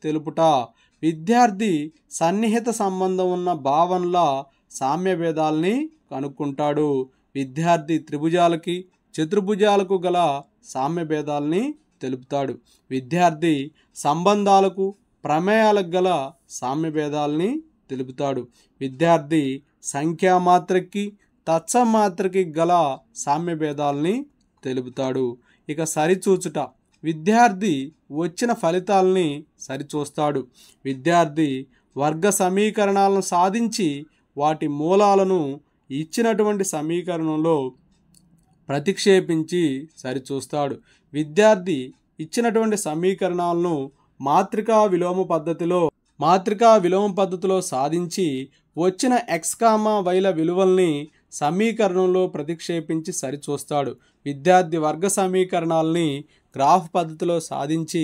తెలుపుట. విద్యార్థి సన్నిహిత సంబంధం ఉన్న భావనల సామ్య భేదాలని కనుక్కుంటాడు. విద్యార్థి త్రిభుజాలకి, చతుర్భుజాలకు గల సామ్య భేదాలని తెలుపుతాడు. విద్యార్థి సంబంధాలకు, ప్రమేయాలకు గల సామ్య భేదాలని తెలుపుతాడు. విద్యార్థి సంఖ్యామాత్రకి, తత్సమాత్రకి గల సామ్య భేదాలని తెలుపుతాడు. ఇక సరిచూచుట. విద్యార్థి వచ్చిన ఫలితాలని సరిచూస్తాడు. విద్యార్థి వర్గ సమీకరణాలను సాధించి వాటి మూలాలను ఇచ్చినటువంటి సమీకరణంలో ప్రతిక్షేపించి సరిచూస్తాడు. విద్యార్థి ఇచ్చినటువంటి సమీకరణాలను మాత్రికా విలోమ పద్ధతిలో సాధించి వచ్చిన x, yల విలువల్ని సమీకరణంలో ప్రతిక్షేపించి సరిచూస్తాడు. విద్యార్థి వర్గ సమీకరణాలని గ్రాఫ్ పద్ధతిలో సాధించి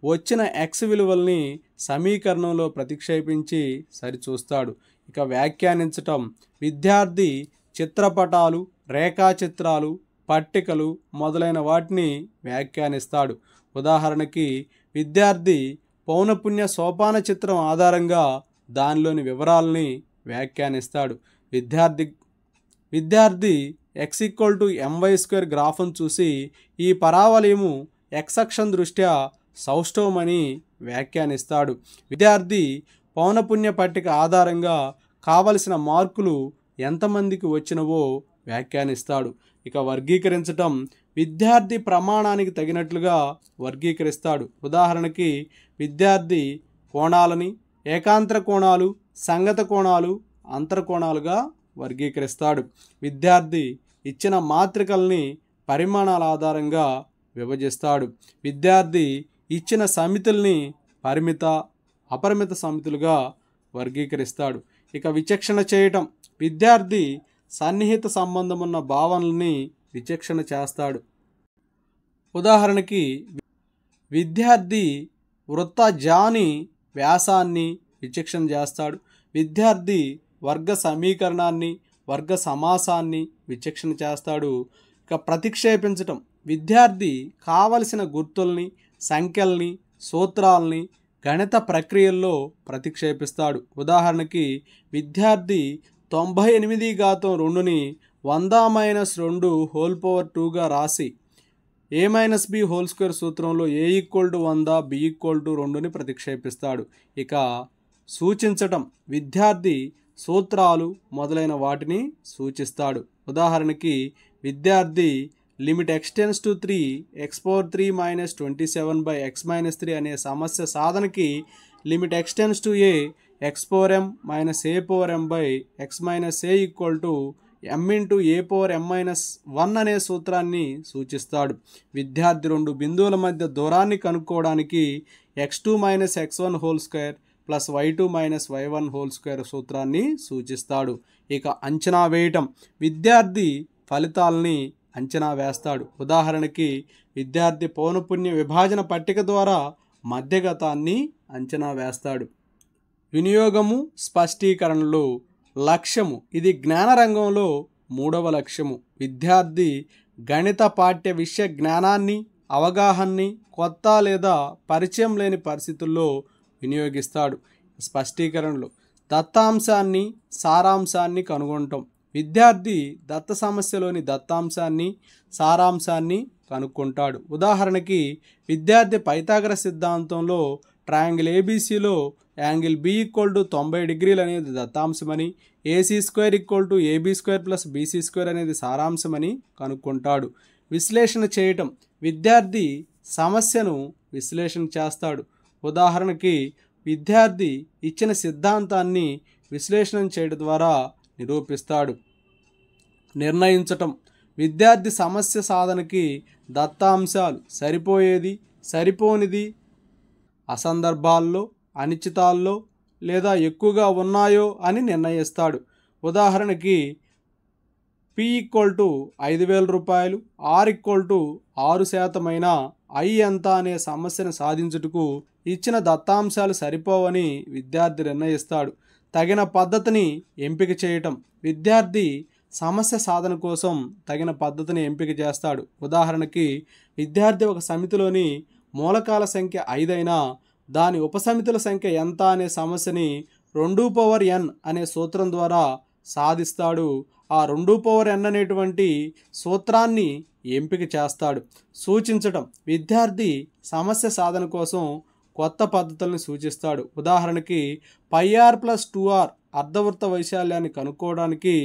వచ్చిన x విలువల్ని సమీకరణంలో ప్రతిక్షేపించి సరిచూస్తాడు. ఇక వ్యాఖ్యానించటం. విద్యార్థి చిత్రపటాలు, రేఖాచిత్రాలు, పట్టికలు మొదలైన వాటిని వ్యాఖ్యానిస్తాడు. ఉదాహరణకి విద్యార్థి పౌనపున్య సోపాన చిత్రం ఆధారంగా దానిలోని వివరాలని వ్యాఖ్యానిస్తాడు. విద్యార్థి x = my² గ్రాఫ్ను చూసి ఈ పరావలయము x అక్షం దృష్ట్యా సౌష్ఠవమని వ్యాఖ్యానిస్తాడు. విద్యార్థి పౌనపున్య పట్టిక ఆధారంగా కావలసిన మార్కులు ఎంతమందికి వచ్చినవో వ్యాఖ్యానిస్తాడు. ఇక వర్గీకరించటం, విద్యార్థి ప్రమాణానికి తగినట్లుగా వర్గీకరిస్తాడు. ఉదాహరణకి విద్యార్థి కోణాలని ఏకాంతర కోణాలు, సంగత కోణాలు, అంతర్కోణాలుగా వర్గీకరిస్తాడు. విద్యార్థి ఇచ్చిన మాత్రికల్ని పరిమాణాల ఆధారంగా విభజిస్తాడు. విద్యార్థి ఇచ్చిన సమితుల్ని పరిమిత, అపరిమిత సమితులుగా వర్గీకరిస్తాడు. ఇక విచక్షణ చేయటం, విద్యార్థి సన్నిహిత సంబంధం ఉన్న భావనల్ని విచక్షణ చేస్తాడు. ఉదాహరణకి విద్యార్థి వృత్తజాని వ్యాసాన్ని విచక్షణ చేస్తాడు. విద్యార్థి వర్గ సమీకరణాన్ని, వర్గ సమాసాన్ని విచక్షణ చేస్తాడు. ఇక ప్రతిక్షేపించటం, విద్యార్థి కావలసిన గుర్తుల్ని, సంఖ్యల్ని, సూత్రాల్ని గణిత ప్రక్రియల్లో ప్రతిక్షేపిస్తాడు. ఉదాహరణకి విద్యార్థి 98/2ని 100-2 రాసి a-b² సూత్రంలో a=100 b=2ని ప్రతిక్షేపిస్తాడు. ఇక సూచించటం, విద్యార్థి సూత్రాలు మొదలైన వాటిని సూచిస్తాడు. ఉదాహరణకి విద్యార్థి x→3 x⁴ - 27/x-3 అనే సమస్య సాధనకి x→a x⁴m - a⁴m/x - a m×a⁴m-1 అనే సూత్రాన్ని సూచిస్తాడు. విద్యార్థి రెండు బిందువుల మధ్య దూరాన్ని కనుక్కోవడానికి x2 - x1² + y2 - y1² సూత్రాన్ని సూచిస్తాడు. ఇక అంచనా వేయటం, విద్యార్థి ఫలితాలని అంచనా వేస్తాడు. ఉదాహరణకి విద్యార్థి పౌనపున్య విభాజన పట్టిక ద్వారా మధ్యగతాన్ని అంచనా వేస్తాడు. వినియోగము, స్పష్టీకరణలు. లక్ష్యము, ఇది జ్ఞాన రంగంలో 3వ లక్ష్యము. విద్యార్థి గణిత పాఠ్య విషయ జ్ఞానాన్ని, అవగాహనని కొత్త లేదా పరిచయం లేని పరిస్థితుల్లో వినియోగిస్తాడు. స్పష్టీకరణలు, దత్తాంశాన్ని, సారాంశాన్ని కనుగొనటం. విద్యార్థి దత్త సమస్యలోని దత్తాంశాన్ని, సారాంశాన్ని కనుక్కుంటాడు. ఉదాహరణకి విద్యార్థి పైథాగరస్ సిద్ధాంతంలో ట్రయాంగిల్ ఏబీసీలో యాంగిల్ B = 90 డిగ్రీలు అనేది దత్తాంశమని, AC² = AB² + BC² అనేది సారాంశమని కనుక్కుంటాడు. విశ్లేషణ చేయటం, విద్యార్థి సమస్యను విశ్లేషణ చేస్తాడు. ఉదాహరణకి విద్యార్థి ఇచ్చిన సిద్ధాంతాన్ని విశ్లేషణ చేయడం ద్వారా నిరూపిస్తాడు. నిర్ణయించటం, విద్యార్థి సమస్య సాధనకి దత్తాంశాలు సరిపోయేది, సరిపోనిది, అసందర్భాల్లో, అనిశ్చితాల్లో లేదా ఎక్కువగా ఉన్నాయో అని నిర్ణయిస్తాడు. ఉదాహరణకి P = 5,000 రూపాయలు, R = 6% అయినా I ఎంత అనే సమస్యను సాధించుటకు ఇచ్చిన దత్తాంశాలు సరిపోవని విద్యార్థి నిర్ణయిస్తాడు. తగిన పద్ధతిని ఎంపిక చేయటం, విద్యార్థి సమస్య సాధన కోసం తగిన పద్ధతిని ఎంపిక చేస్తాడు. ఉదాహరణకి విద్యార్థి ఒక సమితిలోని మూలకాల సంఖ్య 5 అయినా దాని ఉపసమితుల సంఖ్య ఎంత అనే సమస్యని 2n అనే సూత్రం ద్వారా సాధిస్తాడు. ఆ 2n అనేటువంటి సూత్రాన్ని ఎంపిక చేస్తాడు. సూచించటం, విద్యార్థి సమస్య సాధన కోసం కొత్త పద్ధతులను సూచిస్తాడు. ఉదాహరణకి πr + 2r అర్ధవృత్త వైశాల్యాన్ని కనుక్కోవడానికి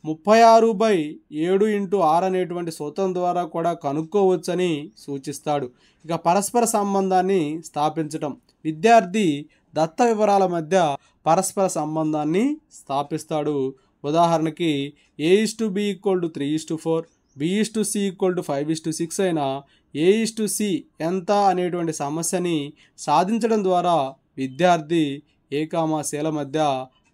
36/7 × r అనేటువంటి సూత్రం ద్వారా కూడా కనుక్కోవచ్చని సూచిస్తాడు. ఇక పరస్పర సంబంధాన్ని స్థాపించటం, విద్యార్థి దత్త వివరాల మధ్య పరస్పర సంబంధాన్ని స్థాపిస్తాడు. ఉదాహరణకి a:b = 3:4, b:c = 5:6 అయినా a:c ఎంత అనేటువంటి సమస్యని సాధించడం ద్వారా విద్యార్థి a,cల మధ్య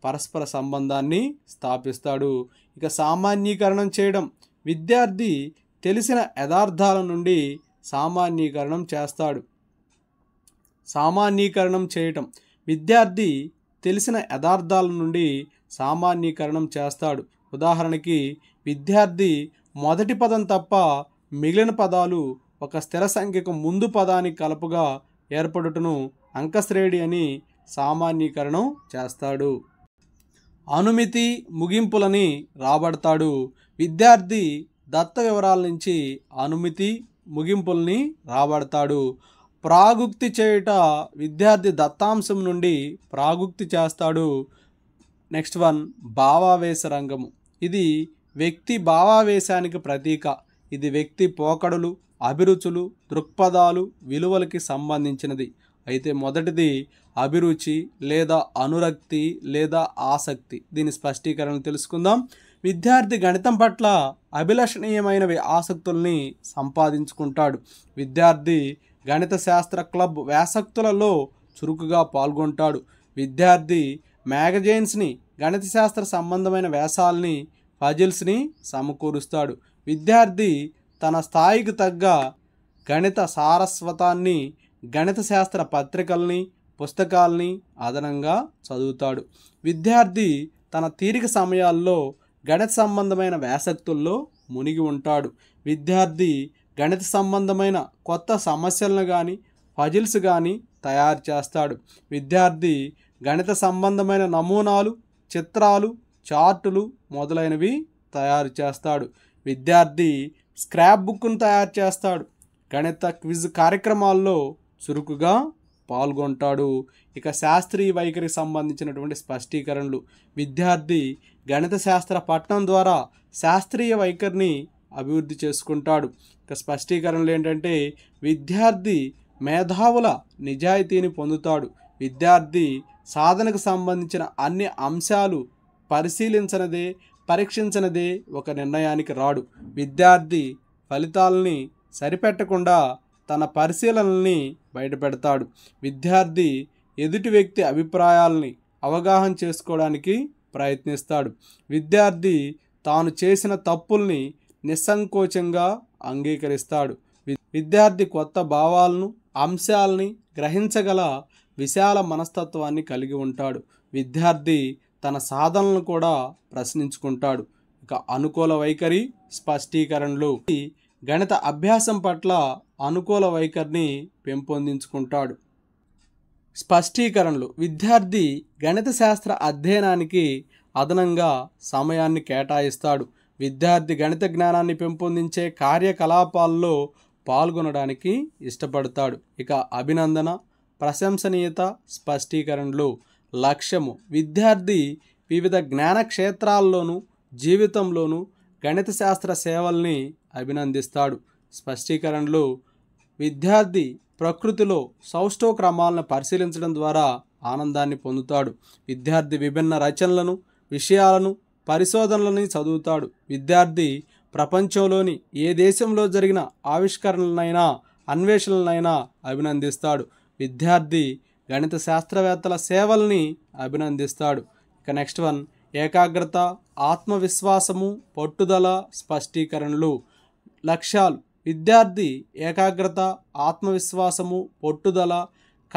పరస్పర సంబంధాన్ని స్థాపిస్తాడు. ఇక సామాన్యీకరణం చేయడం, విద్యార్థి తెలిసిన యథార్థాల నుండి సామాన్యీకరణం చేస్తాడు. సామాన్యీకరణం చేయటం, విద్యార్థి తెలిసిన యథార్థాల నుండి సామాన్యీకరణం చేస్తాడు. ఉదాహరణకి విద్యార్థి మొదటి పదం తప్ప మిగిలిన పదాలు ఒక స్థిర సంఖ్యకు ముందు పదానికి కలుపుగా ఏర్పడుటను అంకశ్రేణి అని సామాన్యీకరణం చేస్తాడు. అనుమితి, ముగింపులని రాబడతాడు. విద్యార్థి దత్త వివరాల నుంచి అనుమితి, ముగింపుల్ని రాబడతాడు. ప్రాగుక్తి చేయుట, విద్యార్థి దత్తాంశం నుండి ప్రాగుక్తి చేస్తాడు. నెక్స్ట్ వన్ భావావేశ రంగము. ఇది వ్యక్తి భావావేశానికి ప్రతీక. ఇది వ్యక్తి పోకడలు, అభిరుచులు, దృక్పథాలు, విలువలకి సంబంధించినది. అయితే మొదటిది అభిరుచి లేదా అనురక్తి లేదా ఆసక్తి. దీని స్పష్టీకరణ తెలుసుకుందాం. విద్యార్థి గణితం పట్ల అభిలషణీయమైనవి ఆసక్తుల్ని సంపాదించుకుంటాడు. విద్యార్థి గణిత శాస్త్ర క్లబ్ వ్యాసక్తులలో చురుకుగా పాల్గొంటాడు. విద్యార్థి మ్యాగజైన్స్ని, గణిత శాస్త్ర సంబంధమైన వ్యాసాల్ని, పజిల్స్ని సమకూరుస్తాడు. విద్యార్థి తన స్థాయికి తగ్గ గణిత సారస్వతాన్ని, గణిత శాస్త్ర పత్రికల్ని, పుస్తకాల్ని అదనంగా చదువుతాడు. విద్యార్థి తన తీరిక సమయాల్లో గణిత సంబంధమైన వ్యాసక్తుల్లో మునిగి ఉంటాడు. విద్యార్థి గణిత సంబంధమైన కొత్త సమస్యలను కానీ, పజిల్స్ కానీ తయారు చేస్తాడు. విద్యార్థి గణిత సంబంధమైన నమూనాలు, చిత్రాలు, చార్టులు మొదలైనవి తయారు చేస్తాడు. విద్యార్థి స్క్రాప్ బుక్ను తయారు చేస్తాడు. గణిత క్విజ్ కార్యక్రమాల్లో చురుకుగా పాల్గొంటాడు. ఇక శాస్త్రీయ వైఖరికి సంబంధించినటువంటి స్పష్టీకరణలు. విద్యార్థి గణిత శాస్త్ర పఠనం ద్వారా శాస్త్రీయ వైఖరిని అభివృద్ధి చేసుకుంటాడు. ఇక స్పష్టీకరణలు ఏంటంటే, విద్యార్థి మేధావుల నిజాయితీని పొందుతాడు. విద్యార్థి సాధనకు సంబంధించిన అన్ని అంశాలు పరిశీలించనదే, పరీక్షించనదే ఒక నిర్ణయానికి రాడు. విద్యార్థి ఫలితాలని సరిపెట్టకుండా తన పరిశీలనల్ని బయటపెడతాడు. విద్యార్థి ఎదుటి వ్యక్తి అభిప్రాయాలని అవగాహన చేసుకోవడానికి ప్రయత్నిస్తాడు. విద్యార్థి తాను చేసిన తప్పుల్ని నిస్సంకోచంగా అంగీకరిస్తాడు. విద్యార్థి కొత్త భావాలను, అంశాలని గ్రహించగల విశాల మనస్తత్వాన్ని కలిగి ఉంటాడు. విద్యార్థి తన సాధనలను కూడా ప్రశ్నించుకుంటాడు. ఇక అనుకూల వైఖరి స్పష్టీకరణలు. గణిత అభ్యాసం పట్ల అనుకూల వైఖరిని పెంపొందించుకుంటాడు. స్పష్టీకరణలు. విద్యార్థి గణిత శాస్త్ర అధ్యయనానికి అదనంగా సమయాన్ని కేటాయిస్తాడు. విద్యార్థి గణిత జ్ఞానాన్ని పెంపొందించే కార్యకలాపాల్లో పాల్గొనడానికి ఇష్టపడతాడు. ఇక అభినందన, ప్రశంసనీయత స్పష్టీకరణలు. లక్ష్యము. విద్యార్థి వివిధ జ్ఞాన క్షేత్రాల్లోనూ జీవితంలోనూ గణిత శాస్త్ర సేవల్ని అభినందిస్తాడు. స్పష్టీకరణలు. విద్యార్థి ప్రకృతిలో సౌష్ఠవ క్రమాలను పరిశీలించడం ద్వారా ఆనందాన్ని పొందుతాడు. విద్యార్థి విభిన్న రచనలను, విషయాలను, పరిశోధనలని చదువుతాడు. విద్యార్థి ప్రపంచంలోని ఏ దేశంలో జరిగిన ఆవిష్కరణలనైనా, అన్వేషణలనైనా అభినందిస్తాడు. విద్యార్థి గణిత శాస్త్రవేత్తల సేవల్ని అభినందిస్తాడు. ఇక నెక్స్ట్ వన్ ఏకాగ్రత, ఆత్మవిశ్వాసము, పట్టుదల స్పష్టీకరణలు. లక్ష్యాలు. విద్యార్థి ఏకాగ్రత, ఆత్మవిశ్వాసము, పట్టుదల,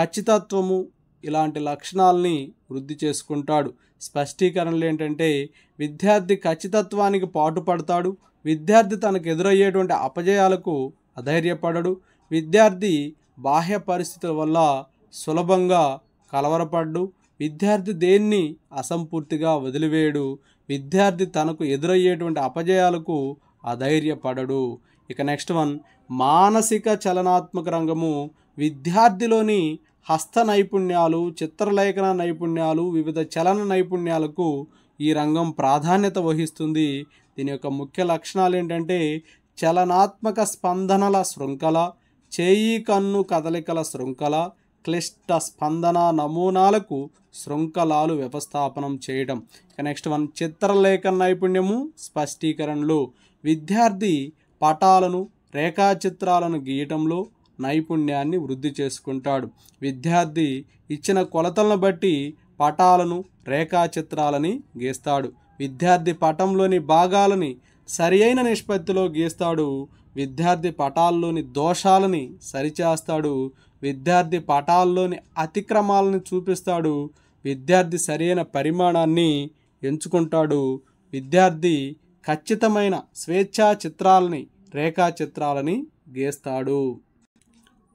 ఖచ్చితత్వము ఇలాంటి లక్షణాలని వృద్ధి చేసుకుంటాడు. స్పష్టీకరణలు ఏంటంటే, విద్యార్థి ఖచ్చితత్వానికి పాటుపడతాడు. విద్యార్థి తనకు ఎదురయ్యేటువంటి అపజయాలకు అధైర్యపడడు. విద్యార్థి బాహ్య పరిస్థితుల వల్ల సులభంగా కలవరపడ్డు. విద్యార్థి దేన్ని అసంపూర్తిగా వదిలివేయడు. విద్యార్థి తనకు ఎదురయ్యేటువంటి అపజయాలకు అధైర్యపడడు. ఇక నెక్స్ట్ వన్ మానసిక చలనాత్మక రంగము. విద్యార్థిలోని హస్త నైపుణ్యాలు, చిత్రలేఖన నైపుణ్యాలు, వివిధ చలన నైపుణ్యాలకు ఈ రంగం ప్రాధాన్యత వహిస్తుంది. దీని యొక్క ముఖ్య లక్షణాలు ఏంటంటే, చలనాత్మక స్పందనల శృంఖల, చేయి కన్ను కదలికల శృంఖల, క్లిష్ట స్పందన నమూనాలకు శృంఖలాలు వ్యవస్థాపనం చేయడం. ఇక నెక్స్ట్ వన్ చిత్రలేఖన నైపుణ్యము స్పష్టీకరణలు. విద్యార్థి పటాలను, రేఖాచిత్రాలను గీయటంలో నైపుణ్యాన్ని వృద్ధి చేసుకుంటాడు. విద్యార్థి ఇచ్చిన కొలతలను బట్టి పటాలను, రేఖాచిత్రాలని గీస్తాడు. విద్యార్థి పటంలోని భాగాలని సరియైన నిష్పత్తిలో గీస్తాడు. విద్యార్థి పటాల్లోని దోషాలని సరిచేస్తాడు. విద్యార్థి పటాల్లోని అతిక్రమాలను చూపిస్తాడు. విద్యార్థి సరైన పరిమాణాన్ని ఎంచుకుంటాడు. విద్యార్థి ఖచ్చితమైన స్వేచ్ఛా చిత్రాలని, రేఖాచిత్రాలని గీస్తాడు.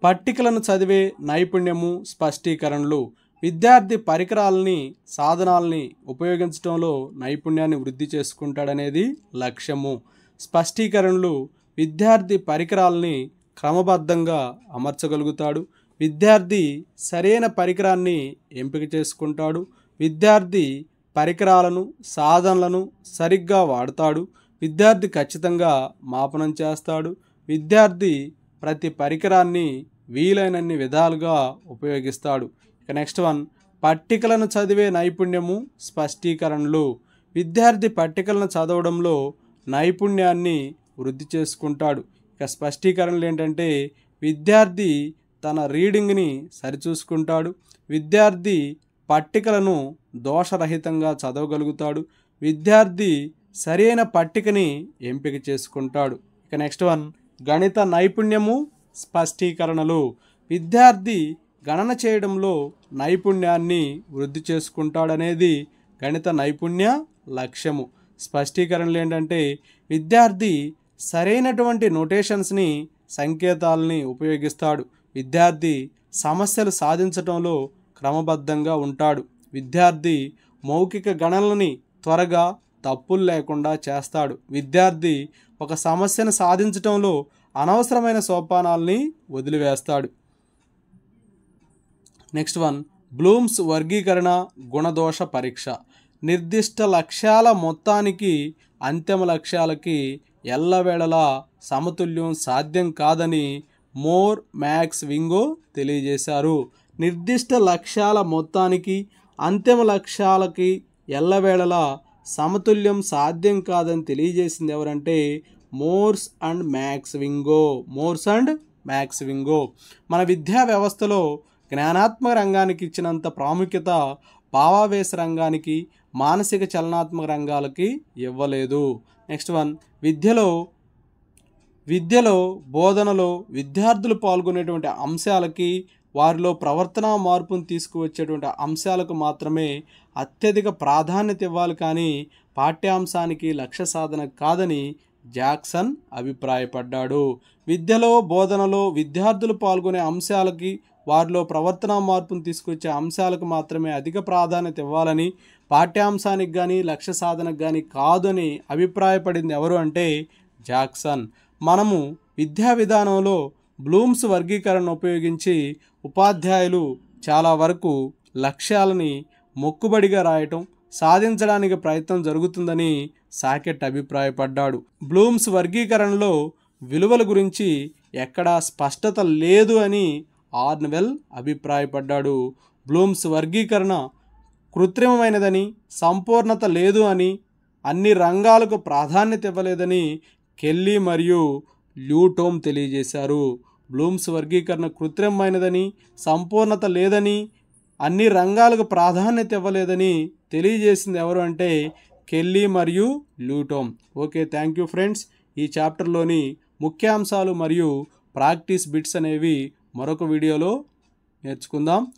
పట్టికలను చదివే నైపుణ్యము స్పష్టీకరణలు. విద్యార్థి పరికరాలని, సాధనాలని ఉపయోగించడంలో నైపుణ్యాన్ని వృద్ధి చేసుకుంటాడనేది లక్ష్యము. స్పష్టీకరణలు. విద్యార్థి పరికరాలని క్రమబద్ధంగా అమర్చగలుగుతాడు. విద్యార్థి సరైన పరికరాన్ని ఎంపిక చేసుకుంటాడు. విద్యార్థి పరికరాలను సాధనలను సరిగ్గా వాడతాడు. విద్యార్థి ఖచ్చితంగా మాపనం చేస్తాడు. విద్యార్థి ప్రతి పరికరాన్ని వీలైనన్ని విధాలుగా ఉపయోగిస్తాడు. ఇక నెక్స్ట్ వన్, పట్టికలను చదివే నైపుణ్యము స్పష్టీకరణలు. విద్యార్థి పట్టికలను చదవడంలో నైపుణ్యాన్ని వృద్ధి చేసుకుంటాడు. ఇక స్పష్టీకరణలు ఏంటంటే విద్యార్థి తన రీడింగ్ని సరిచూసుకుంటాడు. విద్యార్థి పట్టికలను దోషరహితంగా చదవగలుగుతాడు. విద్యార్థి సరైన పట్టికని ఎంపిక చేసుకుంటాడు. ఇక నెక్స్ట్ వన్, గణిత నైపుణ్యము స్పష్టీకరణలు. విద్యార్థి గణన చేయడంలో నైపుణ్యాన్ని వృద్ధి చేసుకుంటాడనేది గణిత నైపుణ్య లక్ష్యము. స్పష్టీకరణలు ఏంటంటే విద్యార్థి సరైనటువంటి నోటేషన్స్ని సంకేతాలని ఉపయోగిస్తాడు. విద్యార్థి సమస్యలు సాధించడంలో క్రమబద్ధంగా ఉంటాడు. విద్యార్థి మౌఖిక గణనలని త్వరగా తప్పులు లేకుండా చేస్తాడు. విద్యార్థి ఒక సమస్యను సాధించడంలో అనవసరమైన సోపానాల్ని వదిలివేస్తాడు. నెక్స్ట్ వన్, బ్లూమ్స్ వర్గీకరణ గుణదోష పరీక్ష. నిర్దిష్ట లక్ష్యాల మొత్తానికి అంతిమ లక్ష్యాలకి ఎల్లవేళలా సమతుల్యం సాధ్యం కాదని మోర్ మ్యాక్స్ వింగో తెలియజేశారు. నిర్దిష్ట లక్ష్యాల మొత్తానికి అంతిమ లక్ష్యాలకి ఎల్లవేళలా సమతుల్యం సాధ్యం కాదని తెలియజేసింది ఎవరంటే Morse and Max Wingo. Morse and Max Wingo. మన విద్యా వ్యవస్థలో జ్ఞానాత్మక రంగానికి ఇచ్చినంత ప్రాముఖ్యత భావావేశ రంగానికి మానసిక చలనాత్మక రంగాలకి ఇవ్వలేదు. నెక్స్ట్ వన్, విద్యలో బోధనలో విద్యార్థులు పాల్గొనేటువంటి అంశాలకి వారిలో ప్రవర్తన మార్పును తీసుకువచ్చేటువంటి అంశాలకు మాత్రమే అత్యధిక ప్రాధాన్యత ఇవ్వాలి, కానీ పాఠ్యాంశానికి లక్ష్య సాధన కాదని జాక్సన్ అభిప్రాయపడ్డాడు. విద్యలో బోధనలో విద్యార్థులు పాల్గొనే అంశాలకి వారిలో ప్రవర్తన మార్పును తీసుకొచ్చే అంశాలకు మాత్రమే అధిక ప్రాధాన్యత ఇవ్వాలని, పాఠ్యాంశానికి కానీ లక్ష్య సాధనకు కానీ కాదని అభిప్రాయపడింది ఎవరు అంటే జాక్సన్. మనము విద్యా విధానంలో బ్లూమ్స్ వర్గీకరణ ఉపయోగించి ఉపాధ్యాయులు చాలా వరకు లక్ష్యాలని మొక్కుబడిగా రాయటం సాధించడానికి ప్రయత్నం జరుగుతుందని సాకెట్ అభిప్రాయపడ్డాడు. బ్లూమ్స్ వర్గీకరణలో విలువల గురించి ఎక్కడా స్పష్టత లేదు అని ఆర్న్వెల్ అభిప్రాయపడ్డాడు. బ్లూమ్స్ వర్గీకరణ కృత్రిమమైనదని, సంపూర్ణత లేదు అని, అన్ని రంగాలకు ప్రాధాన్యత ఇవ్వలేదని కెల్లీ మరియు ల్యూటోమ్ తెలియజేశారు. బ్లూమ్స్ వర్గీకరణ కృత్రిమమైనదని, సంపూర్ణత లేదని, అన్ని రంగాలకు ప్రాధాన్యత ఇవ్వలేదని తెలియజేసింది ఎవరు అంటే కెల్లీ మరియు ల్యూటోమ్. Okay, thank you friends. ఈ చాప్టర్లోని ముఖ్యాంశాలు మరియు ప్రాక్టీస్ బిట్స్ అనేవి మరొక వీడియోలో నేర్చుకుందాం.